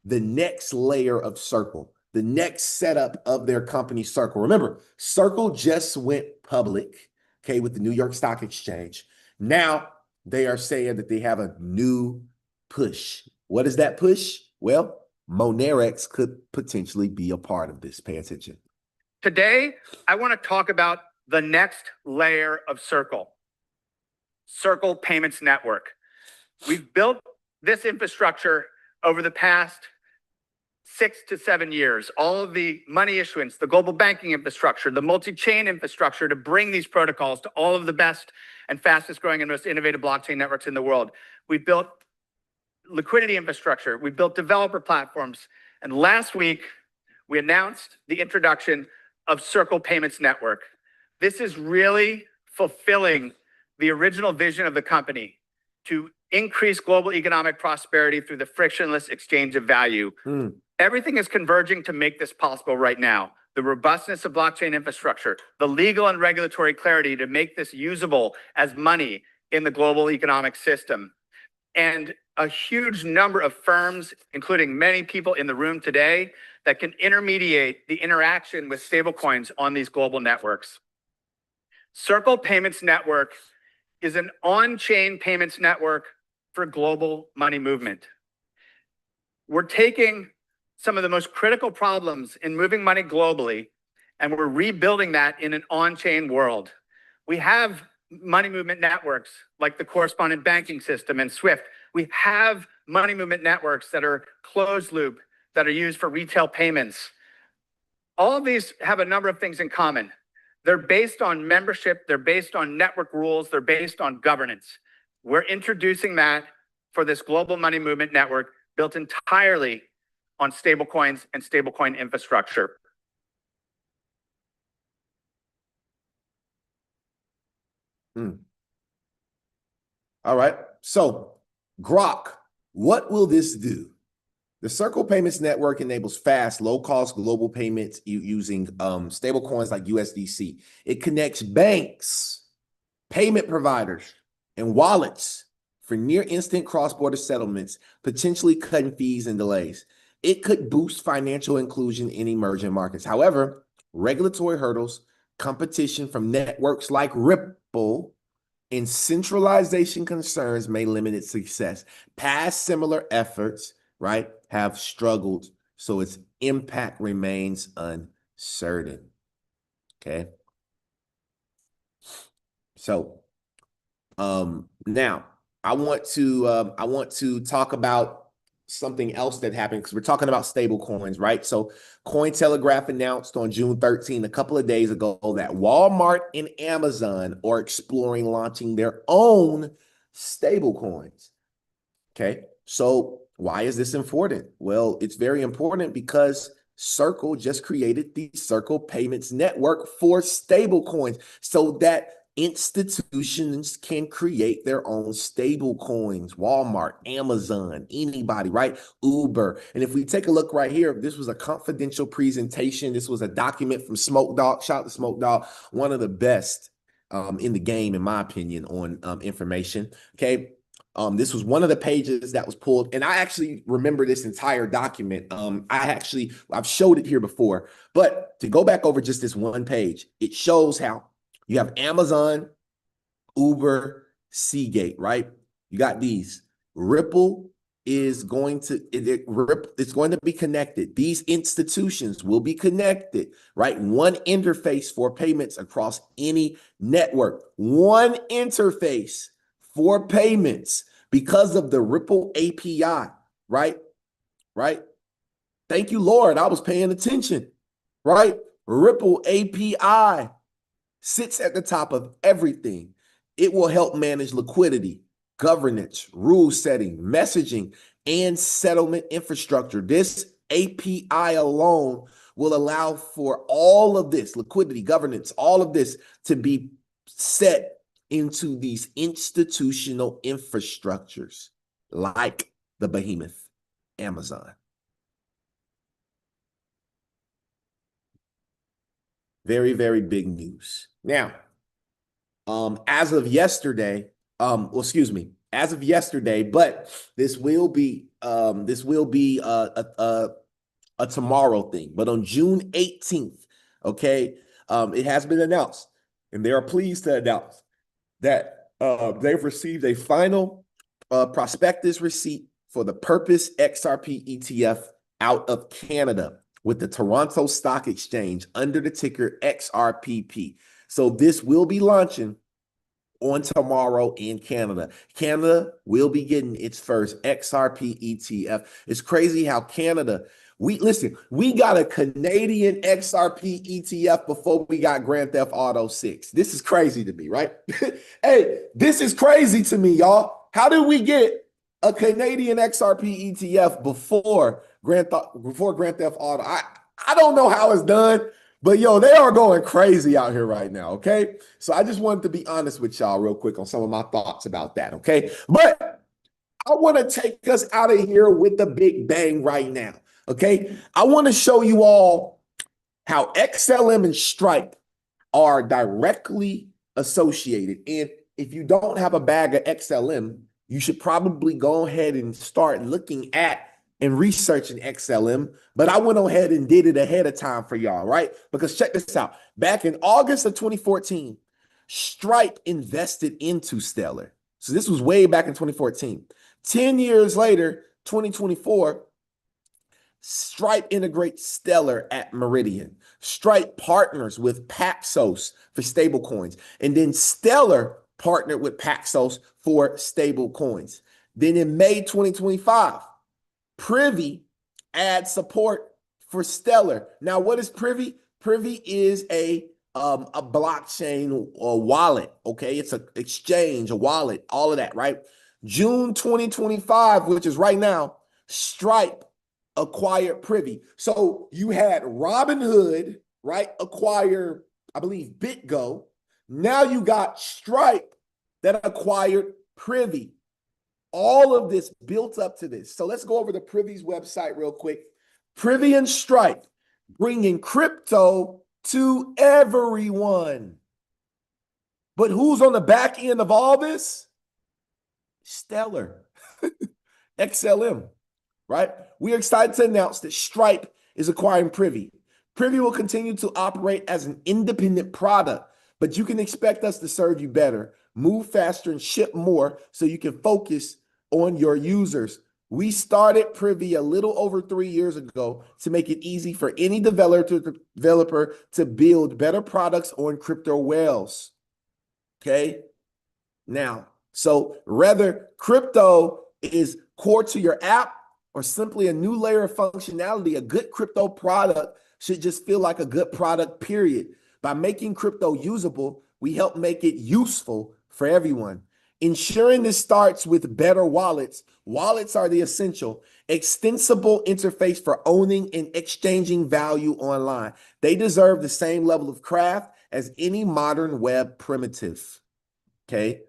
B: the next layer of Circle, the next setup of their company Circle. Remember, Circle just went public, okay, with the New York Stock Exchange. Now they are saying that they have a new push. What is that push? Well, Monerex could potentially be a part of this. Pay attention.
F: Today, I want to talk about the next layer of Circle Payments Network. We've built this infrastructure over the past 6 to 7 years, all of the money issuance, the global banking infrastructure, the multi-chain infrastructure to bring these protocols to all of the best and fastest growing and most innovative blockchain networks in the world. We've built liquidity infrastructure, we've built developer platforms, and last week we announced the introduction of Circle Payments Network. This is really fulfilling the original vision of the company to increase global economic prosperity through the frictionless exchange of value. Everything is converging to make this possible right now. The robustness of blockchain infrastructure, the legal and regulatory clarity to make this usable as money in the global economic system, and a huge number of firms, including many people in the room today, that can intermediate the interaction with stablecoins on these global networks. Circle Payments Network is an on-chain payments network for global money movement. We're taking some of the most critical problems in moving money globally, and we're rebuilding that in an on-chain world. We have money movement networks like the correspondent banking system and SWIFT. We have money movement networks that are closed loop, that are used for retail payments. All of these have a number of things in common. They're based on membership, they're based on network rules, they're based on governance. We're introducing that for this global money movement network built entirely on stablecoins and stablecoin infrastructure.
B: All right. So, Grok, what will this do? The Circle Payments Network enables fast, low-cost global payments using stablecoins like USDC. It connects banks, payment providers, and wallets for near-instant cross-border settlements, potentially cutting fees and delays. It could boost financial inclusion in emerging markets. However, regulatory hurdles, competition from networks like Ripple, and centralization concerns may limit its success. Past similar efforts, right, have struggled, so its impact remains uncertain. Okay. So, now I want to talk about something else that happened because we're talking about stable coins, right? So Cointelegraph announced on June 13, a couple of days ago, that Walmart and Amazon are exploring launching their own stable coins. Okay, so why is this important? Well, it's very important because Circle just created the Circle Payments Network for stable coins so that institutions can create their own stable coins. Walmart, Amazon, anybody, right? Uber. And if we take a look right here, this was a confidential presentation. This was a document from Smoke Dog. Shout out to Smoke Dog, one of the best in the game, in my opinion, on information. Okay. This was one of the pages that was pulled, and I actually remember this entire document. I've showed it here before, but to go back over just this one page, it shows how you have Amazon, Uber, Seagate, right? You got these. Ripple is going to, it's going to be connected. These institutions will be connected, right? One interface for payments across any network. One interface for payments because of the Ripple API, right? Right? Thank you, Lord. I was paying attention, right? Ripple API. sits at the top of everything. It will help manage liquidity, governance, rule setting, messaging, and settlement infrastructure. This API alone will allow for all of this liquidity, governance, all of this to be set into these institutional infrastructures like the behemoth Amazon. Very, very big news. Now, as of yesterday, as of yesterday, but this will be a tomorrow thing. But on June 18th, okay, it has been announced, and they are pleased to announce that they've received a final prospectus receipt for the Purpose XRP ETF out of Canada with the Toronto Stock Exchange under the ticker XRPP. So this will be launching on tomorrow in Canada. Canada will be getting its first XRP ETF. It's crazy how Canada, we got a Canadian XRP ETF before we got Grand Theft Auto 6. This is crazy to me, right? Hey, this is crazy to me, y'all. How did we get a Canadian XRP ETF before Grand Theft Auto? I don't know how it's done. But yo, they are going crazy out here right now, okay? So I just wanted to be honest with y'all real quick on some of my thoughts about that, okay? But I want to take us out of here with the big bang right now, okay? I want to show you all how XLM and Stripe are directly associated. And if you don't have a bag of XLM, you should probably go ahead and start looking at and researching XLM, but I went ahead and did it ahead of time for y'all, right? Because check this out. Back in August of 2014, Stripe invested into Stellar. So this was way back in 2014. 10 years later, 2024, Stripe integrates Stellar at Meridian. Stripe partners with Paxos for stablecoins. And then Stellar partnered with Paxos for stablecoins. Then in May 2025, Privy adds support for Stellar. Now, what is Privy? Privy is a blockchain wallet. Okay, it's an exchange, a wallet, all of that, right? June 2025, which is right now, Stripe acquired Privy. So you had Robinhood, right, acquire, I believe, BitGo. Now you got Stripe that acquired Privy. All of this built up to this. So let's go over to Privy's website real quick. Privy and Stripe bringing crypto to everyone. But who's on the back end of all this? Stellar, XLM, right? We are excited to announce that Stripe is acquiring Privy. Privy will continue to operate as an independent product, but you can expect us to serve you better, move faster, and ship more so you can focus on your users. We started Privy a little over 3 years ago to make it easy for any developer to build better products on crypto whales. Okay? Now, so whether crypto is core to your app or simply a new layer of functionality, a good crypto product should just feel like a good product, period. By making crypto usable, we help make it useful for everyone. Ensuring this starts with better wallets. Wallets are the essential, extensible interface for owning and exchanging value online. They deserve the same level of craft as any modern web primitive. Okay.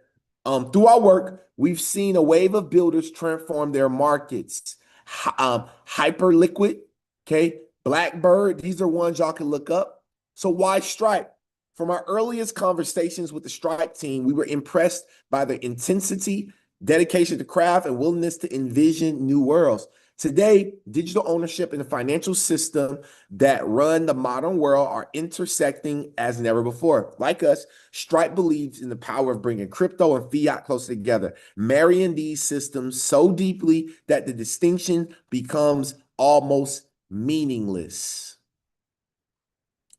B: Through our work, we've seen a wave of builders transform their markets. Hyperliquid, okay, Blackbird, these are ones y'all can look up. So why Stripe? From our earliest conversations with the Stripe team, we were impressed by their intensity, dedication to craft, and willingness to envision new worlds. Today, digital ownership and the financial system that run the modern world are intersecting as never before. Like us, Stripe believes in the power of bringing crypto and fiat closer together, marrying these systems so deeply that the distinction becomes almost meaningless.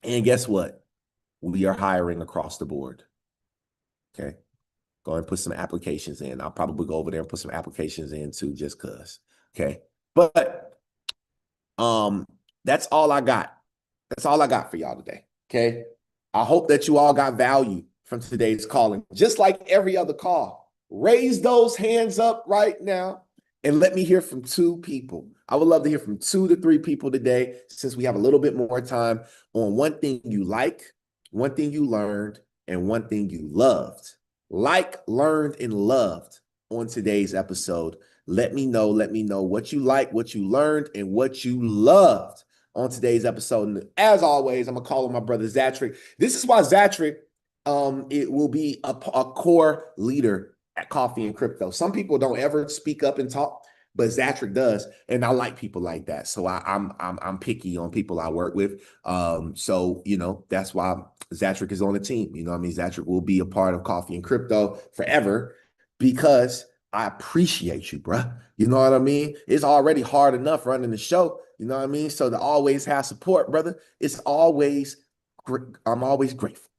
B: And guess what? We are hiring across the board. Okay. Go and put some applications in. I'll probably go over there and put some applications in too, just cause. Okay. But that's all I got. That's all I got for y'all today. Okay. I hope that you all got value from today's calling. Just like every other call, raise those hands up right now and let me hear from two people. I would love to hear from 2 to 3 people today, since we have a little bit more time, on one thing you like, one thing you learned, and one thing you loved. Like, learned, and loved on today's episode. Let me know what you like, what you learned, and what you loved on today's episode. And as always, I'm gonna call on my brother Zatrick. This is why Zatrick it will be a core leader at Coffee and Crypto. Some people don't ever speak up and talk, but Zatrick does, and I like people like that. So I'm picky on people I work with. So that's why Zatrick is on the team. You know what I mean? Zatrick will be a part of Coffee and Crypto forever because I appreciate you, bruh. You know what I mean? It's already hard enough running the show. You know what I mean? So to always have support, brother, I'm always grateful.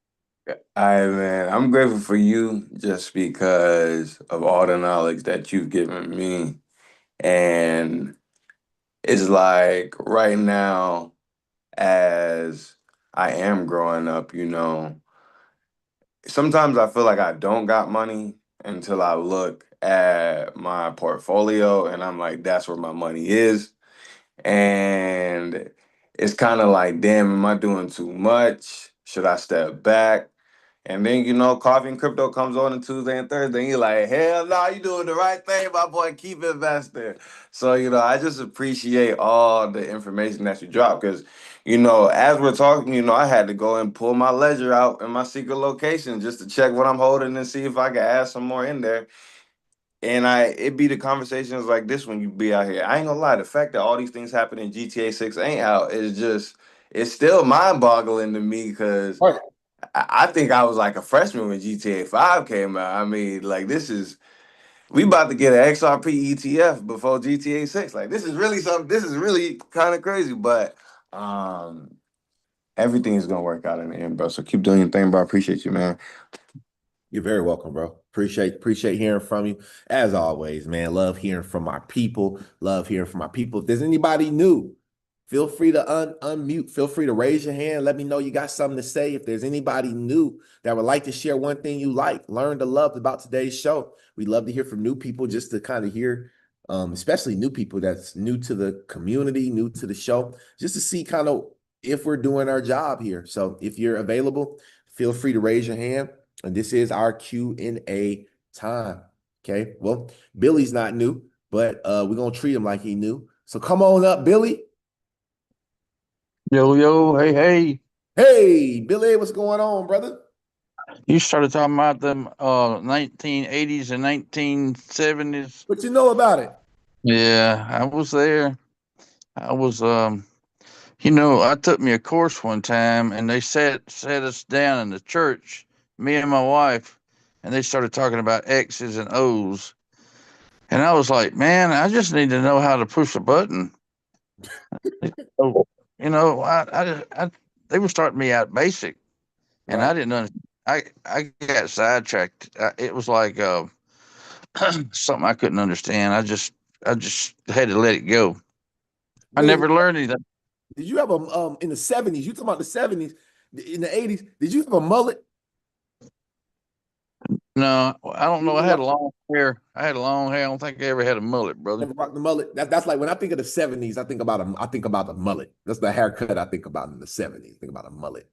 G: All right, man. I'm grateful for you just because of all the knowledge that you've given me. And it's like right now, as I am growing up, sometimes I feel like I don't got money until I look at my portfolio and I'm like, that's where my money is. And it's kind of like, damn, am I doing too much? Should I step back? And then, Coffee and Crypto comes on Tuesday and Thursday. And you're like, hell no, you doing the right thing, my boy. Keep investing. So, I just appreciate all the information that you drop because, as we're talking, I had to go and pull my ledger out in my secret location just to check what I'm holding and see if I can add some more in there. And it be the conversations like this when you be out here. I ain't gonna lie, the fact that all these things happen in GTA 6 ain't out is just, it's still mind boggling to me because
B: Right.
G: I think I was like a freshman when GTA 5 came out. I mean, like we about to get an XRP ETF before GTA 6. Like this is really something, this is really kind of crazy, but everything is gonna work out in the end, bro. So keep doing your thing, bro. I appreciate you, man.
B: You're very welcome, bro. Appreciate hearing from you. As always, man, love hearing from our people. Love hearing from our people. If there's anybody new, feel free to unmute. Feel free to raise your hand. Let me know you got something to say. If there's anybody new that would like to share one thing you like, learned or loved about today's show, we'd love to hear from new people just to kind of hear, especially new people that's new to the community, new to the show, just to see kind of if we're doing our job here. So if you're available, feel free to raise your hand. And this is our Q&A time. Okay. Well, Billy's not new, but we're gonna treat him like he knew. So come on up, Billy.
H: Yo, hey, hey.
B: Hey, Billy, what's going on, brother?
H: You started talking about them 1980s and 1970s.
B: What you know about it?
H: Yeah, I was there. I was I took me a course one time and they sat us down in the church, me and my wife, and they started talking about X's and O's. And I was like, man, I just need to know how to push a button. So, they were starting me out basic. And I
B: Right.
H: didn't understand. I got sidetracked. It was like something I couldn't understand. I just had to let it go. I
B: Billy,
H: never learned anything.
B: did you have a in the 70s? You talking about the 70s, in the 80s? Did you have a mullet?
H: No, I don't
B: You
H: know. I
B: never
H: had
B: rocked,
H: long hair. I had long hair. I don't think I ever had a mullet, brother.
B: never rocked the mullet. That's like when I think of the 70s, I think about a mullet. That's the haircut I think about in the 70s. Think about a mullet.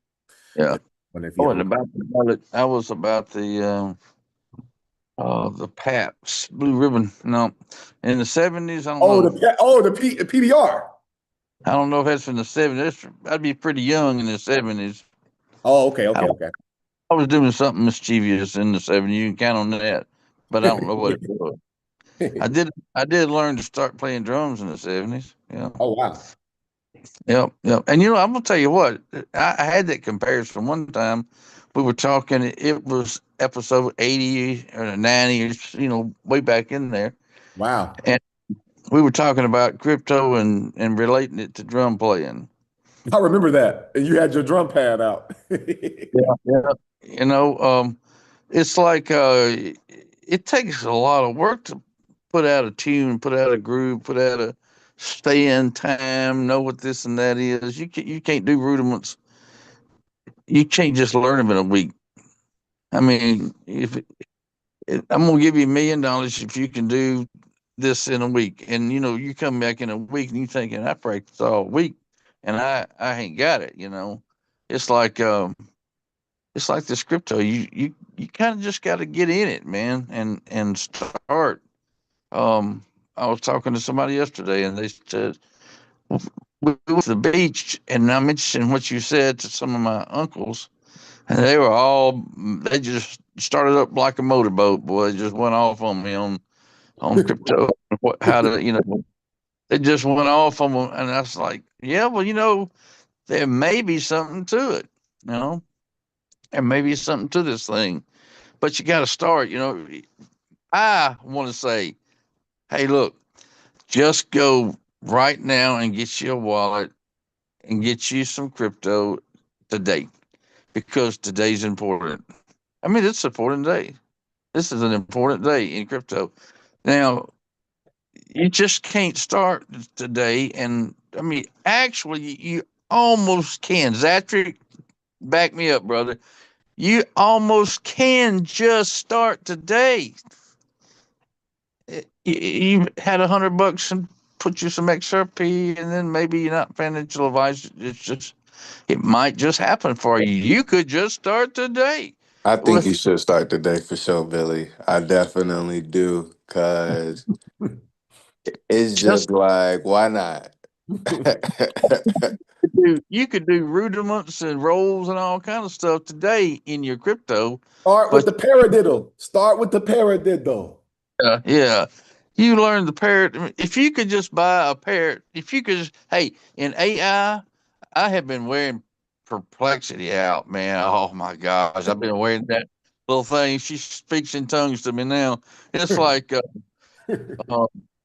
H: Yeah,
B: Wonder if
H: I
B: you
H: wasn't
B: ever.
H: about the mullet. I was about the Paps blue ribbon. No, in the 70s, I don't
B: Oh,
H: know.
B: the PBR.
H: I don't know if that's in the 70s. I'd be pretty young in the 70s.
B: Oh, okay,
H: I,
B: okay.
H: I was doing something mischievous in the 70s. You can count on that, but I don't know what it was. I did learn to start playing drums in the 70s. Yeah.
B: Oh, wow.
H: Yep. And I'm gonna tell you what, I had that comparison one time. We were talking, it was episode 80 or 90, way back in there.
B: Wow.
H: And we were talking about crypto and relating it to drum playing.
B: I remember that. And you had your drum pad out.
H: Yeah. It's like it takes a lot of work to put out a tune, put out a groove, put out a stay in time, know what this and that is. You can't do rudiments you can't just learn them in a week. I mean, I'm gonna give you $1 million if you can do this in a week, and you come back in a week and you thinking I practiced all week, and I ain't got it. It's like this crypto. You kind of just got to get in it, man, and start. I was talking to somebody yesterday, and they said we went to the beach, and I mentioned what you said to some of my uncles, and they just started up like a motorboat, boy. They just went off on me on crypto, how to, they just went off on them, and I was like, yeah, well, there may be something to it, you know, there may be something to this thing, but you got to start. I want to say, hey, look, just go right now and get you a wallet and get you some crypto today because today's important. I mean, it's an important day. This is an important day in crypto. Now, you just can't start today. And I mean, actually, you almost can. Zatrick, back me up, brother. You almost can just start today. You had $100 and put you some XRP, and then maybe you're not financial advice. It might just happen for you. You could just start today.
G: I think you
H: With
G: should start today for sure, Billy. I definitely do, cause it's
H: just
G: just like, why not?
H: you could do rudiments and rolls and all kind of stuff today in your crypto.
B: Start with
H: But
B: the paradiddle. Start with the paradiddle.
H: yeah, you learn the parrot. If you could just buy a parrot, if you could just, hey, in AI, I have been wearing perplexity out, man. Oh my gosh, I've been wearing that little thing. She speaks in tongues to me now. It's like uh,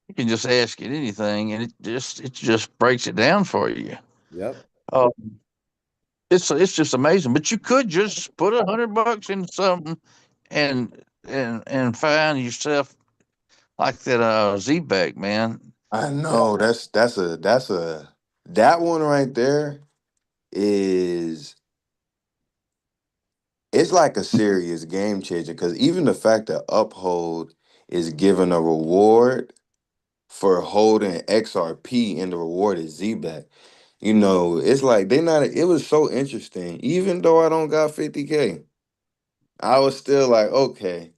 H: you can just ask it anything, and it just breaks it down for you.
B: Yep.
H: Uh, it's just amazing. But you could just put $100 in something and find yourself like that Z-Bag, man.
G: I know that one right there is it's like a serious game changer because even the fact that Uphold is given a reward for holding XRP and the reward is ZBAC. It's like they not it was so interesting. Even though I don't got 50K, I was still like, okay.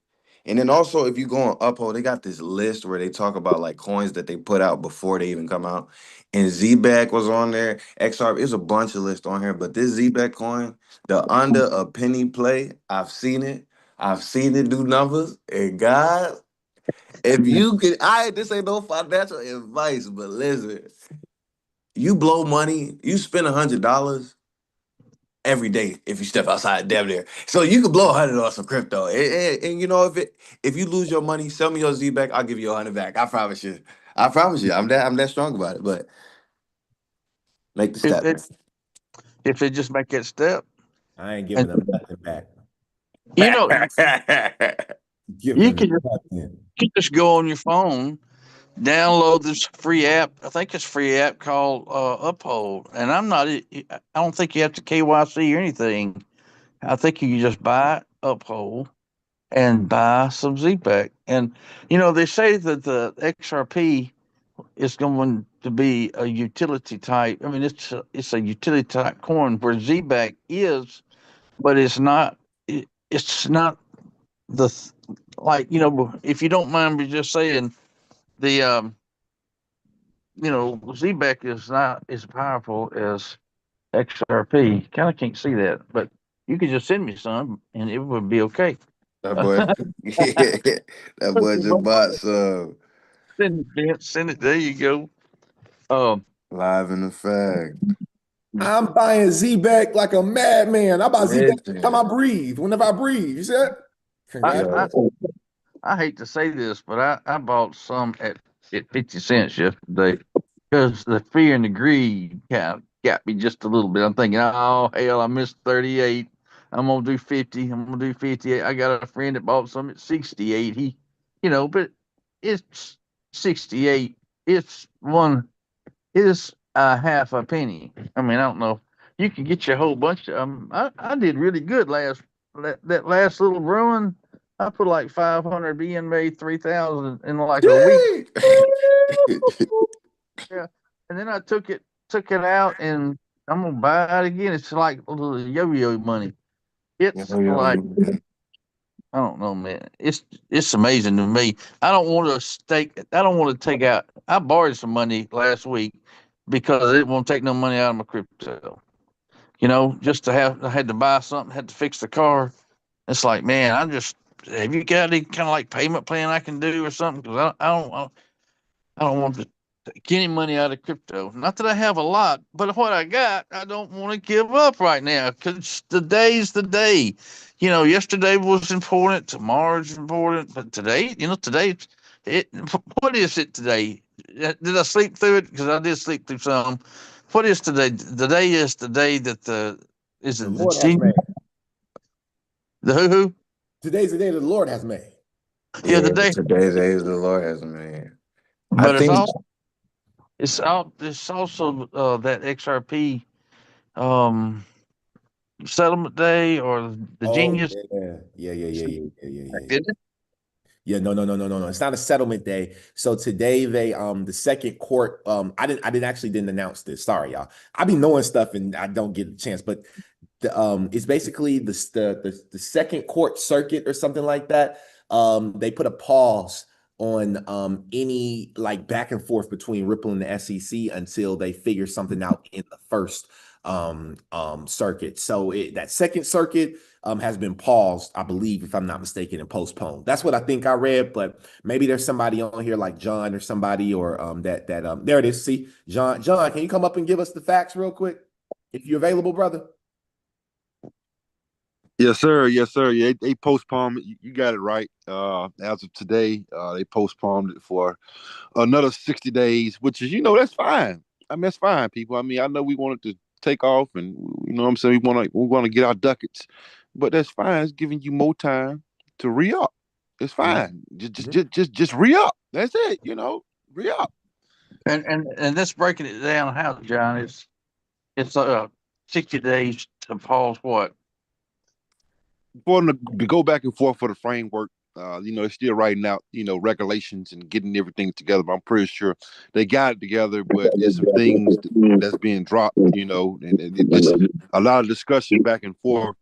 G: And then also if you go on Uphold, they got this list where they talk about like coins that they put out before they even come out. And ZBAC was on there. XRP, there's a bunch of lists on here, but this ZBAC coin, the under a penny play, I've seen it. I've seen it do numbers. And God, if you could, this ain't no financial advice, but listen, you blow money, you spend $100 every day if you step outside damn near. So you could blow 100 on some crypto. And if you lose your money, sell me your Z back, I'll give you 100 back. I promise you. I promise you. I'm that strong about it. But make the
H: If
G: step,
H: they,
G: man.
H: if they just make that step,
B: I ain't
H: and
B: giving them nothing back.
H: you know, you
B: Giving
H: can
B: them nothing.
H: go on your phone, download this free app. I think it's a free app called Uphold, and I don't think you have to KYC or anything. I think you can just buy Uphold and buy some Z-Pack. And they say that the XRP is going to be a utility type. I mean, it's a utility type coin where Z-Back is, but it's not. It's not the like if you don't mind me just saying the Z-Back is not as powerful as XRP. Kind of can't see that, but you could just send me some and it would be okay.
G: That boy, that boy just bought some
H: Send it. There you go. Um,
G: live in effect.
B: I'm buying Z back like a madman. I buy Z back every time I
G: Listen,
B: breathe. Whenever I breathe, you see that?
H: I,
B: Congrats.
H: I
G: yo,
H: I hate to say this, but I bought some at 50 cents yesterday because the fear and the greed kind of got me just a little bit. I'm thinking, oh, hell, I missed 38. I'm going to do 50. I'm going to do 58. I got a friend that bought some at 68. But it's 68. It's a half a penny. I mean, I don't know. you can get you a whole bunch of them. I did really good that last little run. I put like 500 in, made 3,000 in like a week.
B: Yay!
H: Yeah, and then I took it out, and I'm gonna buy it again. It's like a little yo-yo money. It's like I don't know, man. It's amazing to me. I don't want to stake. I don't want to take out. I borrowed some money last week because it won't take no money out of my crypto. You know, just to have I had to buy something, had to fix the car. It's like, man, have you got any kind of like payment plan I can do or something? Because I don't want to take any money out of crypto. Not that I have a lot, but what I got, I don't want to give up right now because today's the day. You know, yesterday was important, tomorrow's important, but today, it. What is it today? Did I sleep through it? Because I did sleep through some. What is today? Today is the day that is
B: The
H: it the
B: Lord has
H: genius?
B: made.
H: The who?
B: Today's the day the Lord has made.
H: Yeah, the
G: Yeah,
H: day.
G: today's days the Lord has made. I
H: But
G: think
H: it's also that XRP um settlement day or the
B: Oh
H: genius.
B: yeah.
H: Is it?
B: Yeah, no. It's not a settlement day. So today the second court I didn't actually announce this. Sorry, y'all. I be knowing stuff and I don't get a chance, but it's basically the second court circuit or something like that. They put a pause on any like back and forth between Ripple and the SEC until they figure something out in the first circuit. So that second circuit has been paused, I believe, if I'm not mistaken, and postponed. That's what I think I read, but maybe there's somebody on here like John or somebody or there it is. See, John, can you come up and give us the facts real quick if you're available, brother?
I: Yes, sir. Yes, sir. Yeah, they postponed it. You got it right. As of today, they postponed it for another 60 days, which is, that's fine. I mean, that's fine, people. I mean, I know we wanted to take off and, what I'm saying, we want to get our ducats, but that's fine. It's giving you more time to re-up. It's fine. Just re-up. That's it, re-up.
H: And that's breaking it down. How, John? It's 60 days to pause. What?
I: For them to go back and forth for the framework. They're still writing out, regulations and getting everything together. But I'm pretty sure they got it together, but it's some things that's being dropped, and just a lot of discussion back and forth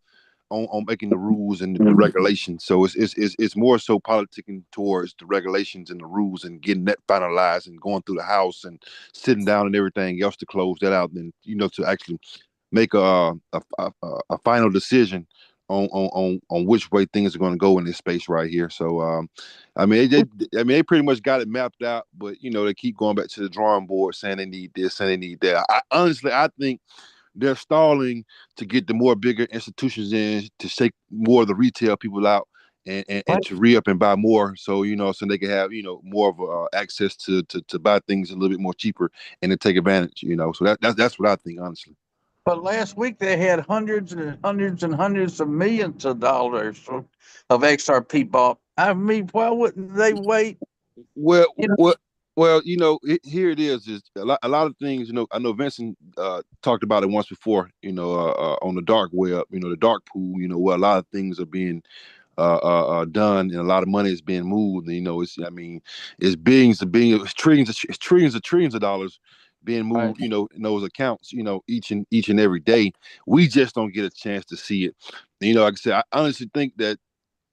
I: on making the rules and the regulations. So it's more so politicking towards the regulations and the rules and getting that finalized and going through the House and sitting down and everything else to close that out. And to actually make a final decision on which way things are going to go in this space right here. So they pretty much got it mapped out, but they keep going back to the drawing board saying they need this and they need that. I think they're stalling to get the more bigger institutions in to shake more of the retail people out and to re-up and buy more, so so they can have more of access to buy things a little bit more cheaper and to take advantage. So that's what I think, honestly.
H: But last week they had hundreds and hundreds and hundreds of millions of dollars of XRP bought. I mean, why wouldn't they wait?
I: Well,
H: You know,
I: here it is. Is a lot of things. I know Vincent talked about it once before. On the dark web. The dark pool. Where a lot of things are being done and a lot of money is being moved. It's billions of billions, it's trillions of dollars being
H: right.
I: moved. In those accounts. Each and every day. We just don't get a chance to see it. Like I said, I honestly think that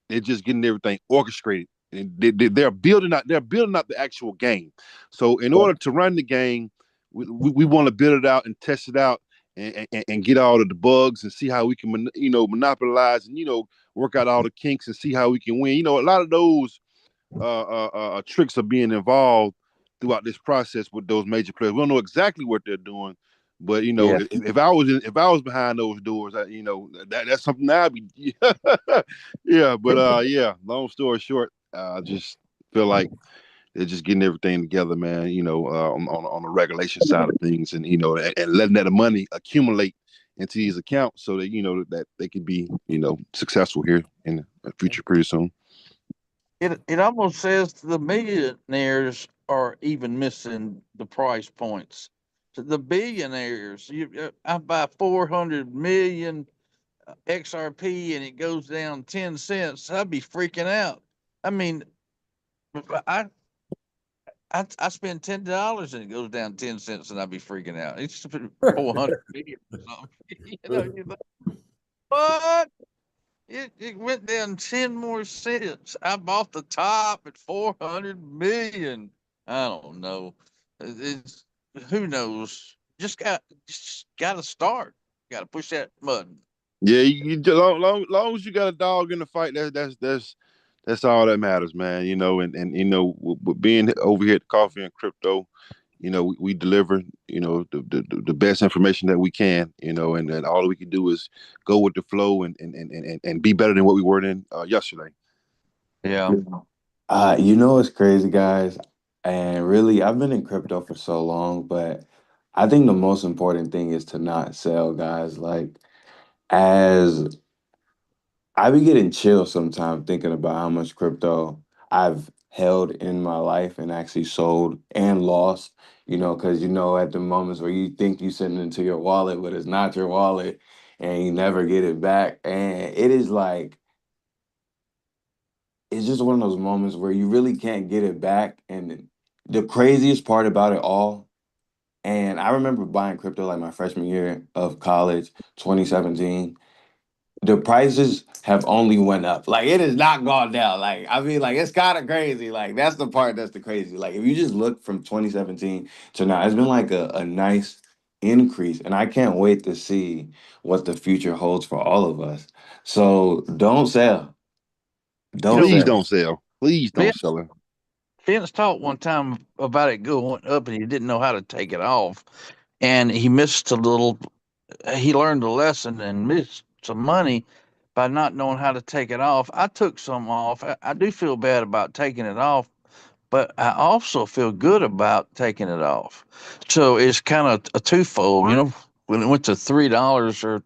I: they're just getting everything orchestrated. And they're building out the actual game. So in order to run the game, we want to build it out and test it out and get all of the bugs and see how we can monopolize and work out all the kinks and see how we can win. A lot of those tricks are being involved throughout this process with those major players. We don't know exactly what they're doing, but
H: Yeah.
I: if I was behind those doors, that's something I'd be. Yeah, but yeah. Long story short, I just feel like they're just getting everything together, man. On the regulation side of things, and and letting that money accumulate into these accounts so that that they could be successful here in the future pretty soon.
H: It almost says the millionaires are even missing the price points. the billionaires. I buy 400 million XRP and it goes down 10 cents. I'd be freaking out. I mean, I I spend $10 and it goes down 10 cents and I'd be freaking out. It's 400 million or something. You're like, what? It went down 10 more cents. I bought the top at 400 million. I don't know. It's who knows. Just got to start. Got to push that button.
I: Yeah, long as you got a dog in the fight, that's all that matters, man. And with being over here at Coffee and Crypto, we deliver, the best information that we can, and all we can do is go with the flow and be better than what we were in yesterday.
H: Yeah.
G: It's crazy, guys. And really, I've been in crypto for so long, but I think the most important thing is to not sell, guys. Like, as I be getting chill sometimes thinking about how much crypto I've held in my life and actually sold and lost, because at the moments where you think you send it into your wallet, but it's not your wallet and you never get it back. And it is like, it's just one of those moments where you really can't get it back. And the craziest part about it all, and I remember buying crypto like my freshman year of college, 2017. The prices have only went up. Like, it has not gone down. Like, I mean, like, it's kind of crazy. Like, that's the part that's the crazy. Like, if you just look from 2017 to now, it's been like a nice increase. And I can't wait to see what the future holds for all of us. So don't sell. Don't
I: Please
G: sell.
I: don't sell. Please don't sell it.
H: Vince talked one time about it going up and he didn't know how to take it off. And he missed a little, he learned a lesson and missed some money by not knowing how to take it off. I took some off. I do feel bad about taking it off, but I also feel good about taking it off. So it's kind of a twofold, when it went to $3 or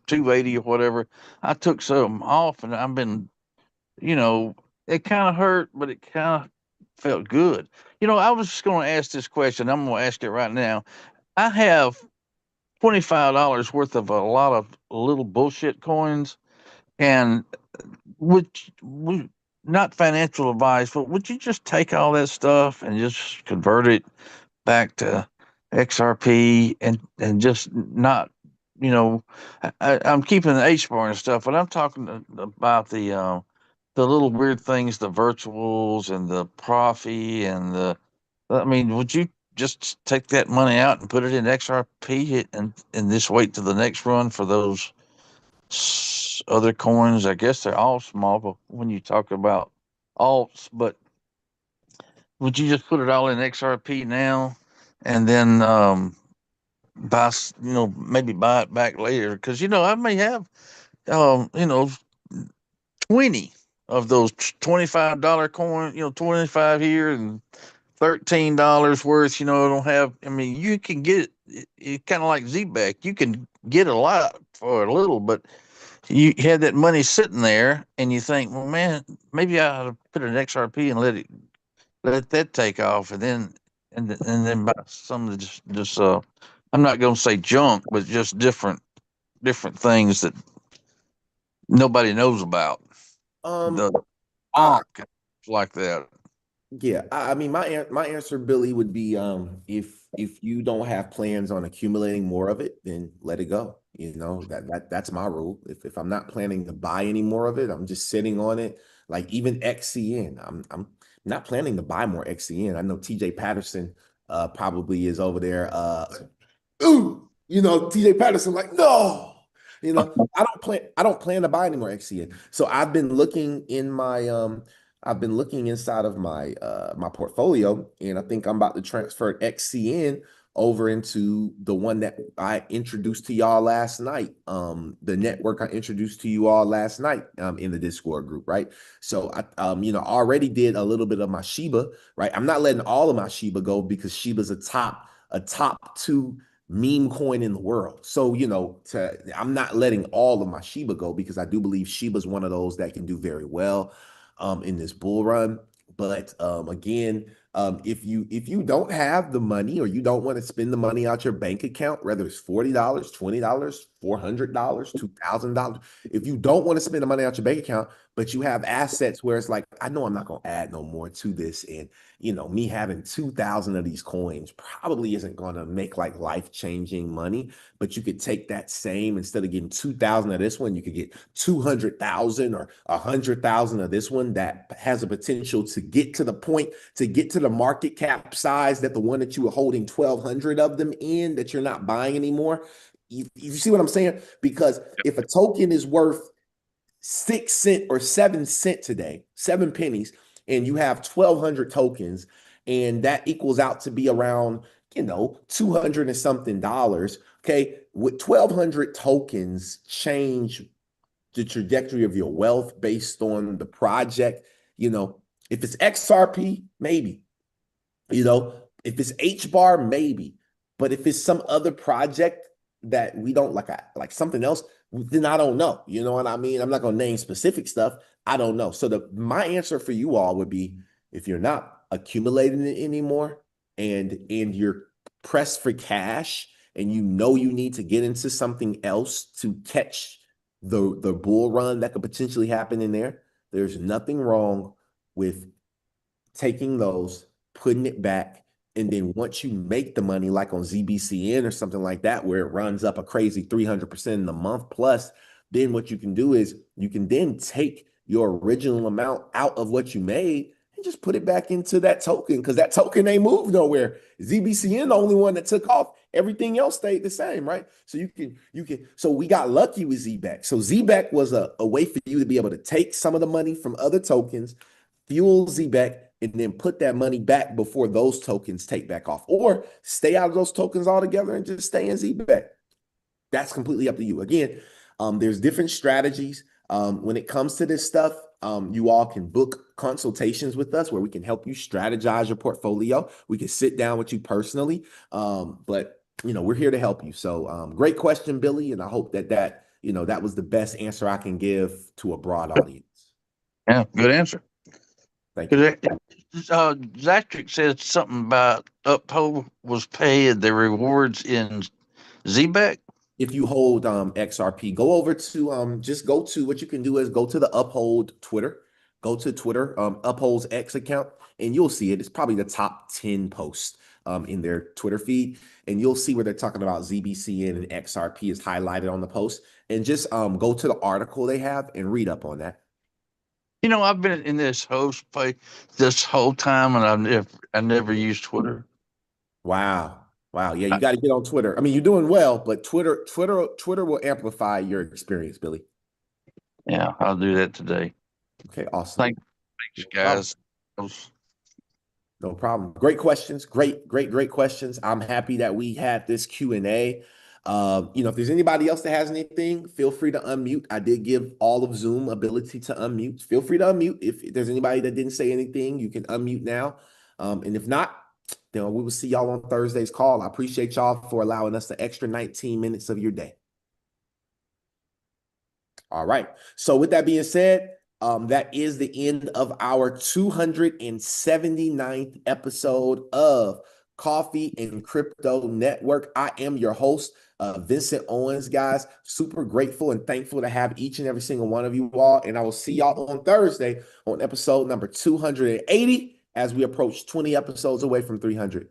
H: 280 or whatever, I took some off and I've been, you know, it kind of hurt, but it kind of felt good. I was just going to ask this question. I'm going to ask it right now. I have $25 worth of a lot of little bullshit coins, and would not financial advice, but would you just take all that stuff and just convert it back to XRP and just not, I'm keeping the H bar and stuff, but I'm talking about the little weird things, the virtuals and the Profi and I mean, would you just take that money out and put it in XRP and just wait till the next run for those other coins? I guess they're all small, but when you talk about alts, but would you just put it all in XRP now and then maybe buy it back later? Because I may have um, you know 20 of those $25 coin, 25 here and $13 worth. I don't have. I mean, you can get it kind of like ZBAC. You can get a lot for a little, but you have that money sitting there, and you think, well, man, maybe I ought to put an XRP and let that take off, and then buy some of the just I'm not going to say junk, but just different things that nobody knows about. The
B: I,
H: onk like that.
B: Yeah, I mean, my answer, Billy, would be if you don't have plans on accumulating more of it, then let it go. That's my rule. If I'm not planning to buy any more of it, I'm just sitting on it. Like even XCN, I'm not planning to buy more XCN. I know TJ Patterson probably is over there. Ooh, TJ Patterson, like, no, I don't plan to buy any more XCN. So I've been looking inside of my portfolio, and I think I'm about to transfer XCN over into the one that I introduced to y'all last night. The network I introduced to you all last night in the Discord group, right? So already did a little bit of my Shiba, right? I'm not letting all of my Shiba go because Shiba's a top two meme coin in the world. So, I'm not letting all of my Shiba go because I do believe Shiba's one of those that can do very well in this bull run. But again, If you don't have the money or you don't want to spend the money out your bank account, whether it's $40, $20, $400, $2,000, if you don't want to spend the money out your bank account, but you have assets where it's like, I know I'm not going to add no more to this, and me having 2,000 of these coins probably isn't going to make like life-changing money, but you could take that same, instead of getting 2,000 of this one, you could get 200,000 or 100,000 of this one that has a potential to get to the point, to get to the market cap size that the one that you were holding 1,200 of them in, that you're not buying anymore. You see what I'm saying? Because if a token is worth 6 cents or 7 cents today, 7 pennies, and you have 1,200 tokens, and that equals out to be around, 200 and something dollars. Okay. With 1,200 tokens change the trajectory of your wealth based on the project. If it's XRP, maybe. If it's HBAR, maybe. But if it's some other project that we don't like something else, then I don't know. You know what I mean? I'm not going to name specific stuff. I don't know. So my answer for you all would be, if you're not accumulating it anymore and you're pressed for cash and you need to get into something else to catch the bull run that could potentially happen in there, there's nothing wrong with taking those, putting it back, and then once you make the money, like on ZBCN or something like that, where it runs up a crazy 300% in a month plus, then what you can do is you can then take your original amount out of what you made and just put it back into that token, because that token ain't moved nowhere. ZBCN, the only one that took off. Everything else stayed the same, right? So you can. So we got lucky with ZBAC. So ZBAC was a way for you to be able to take some of the money from other tokens, fuel ZBAC, and then put that money back before those tokens take back off, or stay out of those tokens altogether and just stay in ZBAC. That's completely up to you. Again, there's different strategies. When it comes to this stuff, you all can book consultations with us where we can help you strategize your portfolio. We can sit down with you personally. But we're here to help you. So great question, Billy. And I hope that was the best answer I can give to a broad audience.
H: Yeah, good answer.
B: Thank you.
H: Zatrick said something about Uphold was paid the rewards in ZBAC.
B: If you hold XRP, go over to just go to, what you can do is go to the Uphold Twitter, go to Twitter, Uphold's X account, and you'll see it. It's probably the top 10 posts in their Twitter feed, and you'll see where they're talking about ZBCN and XRP is highlighted on the post. And just go to the article they have and read up on that.
H: I've been in this host play this whole time, and I never used Twitter.
B: Wow. Yeah, you got to get on Twitter. I mean, you're doing well, but Twitter will amplify your experience, Billy.
H: Yeah, I'll do that today.
B: Okay, awesome.
H: Thanks, guys.
B: No problem. Great questions. Great questions. I'm happy that we had this Q&A. If there's anybody else that has anything, feel free to unmute. I did give all of Zoom ability to unmute. Feel free to unmute. If there's anybody that didn't say anything, you can unmute now. And if not, then we will see y'all on Thursday's call. I appreciate y'all for allowing us the extra 19 minutes of your day. All right. So with that being said, that is the end of our 279th episode of Coffee and Crypto Network. I am your host, Vincent Owens, guys. Super grateful and thankful to have each and every single one of you all. And I will see y'all on Thursday on episode number 280 as we approach 20 episodes away from 300.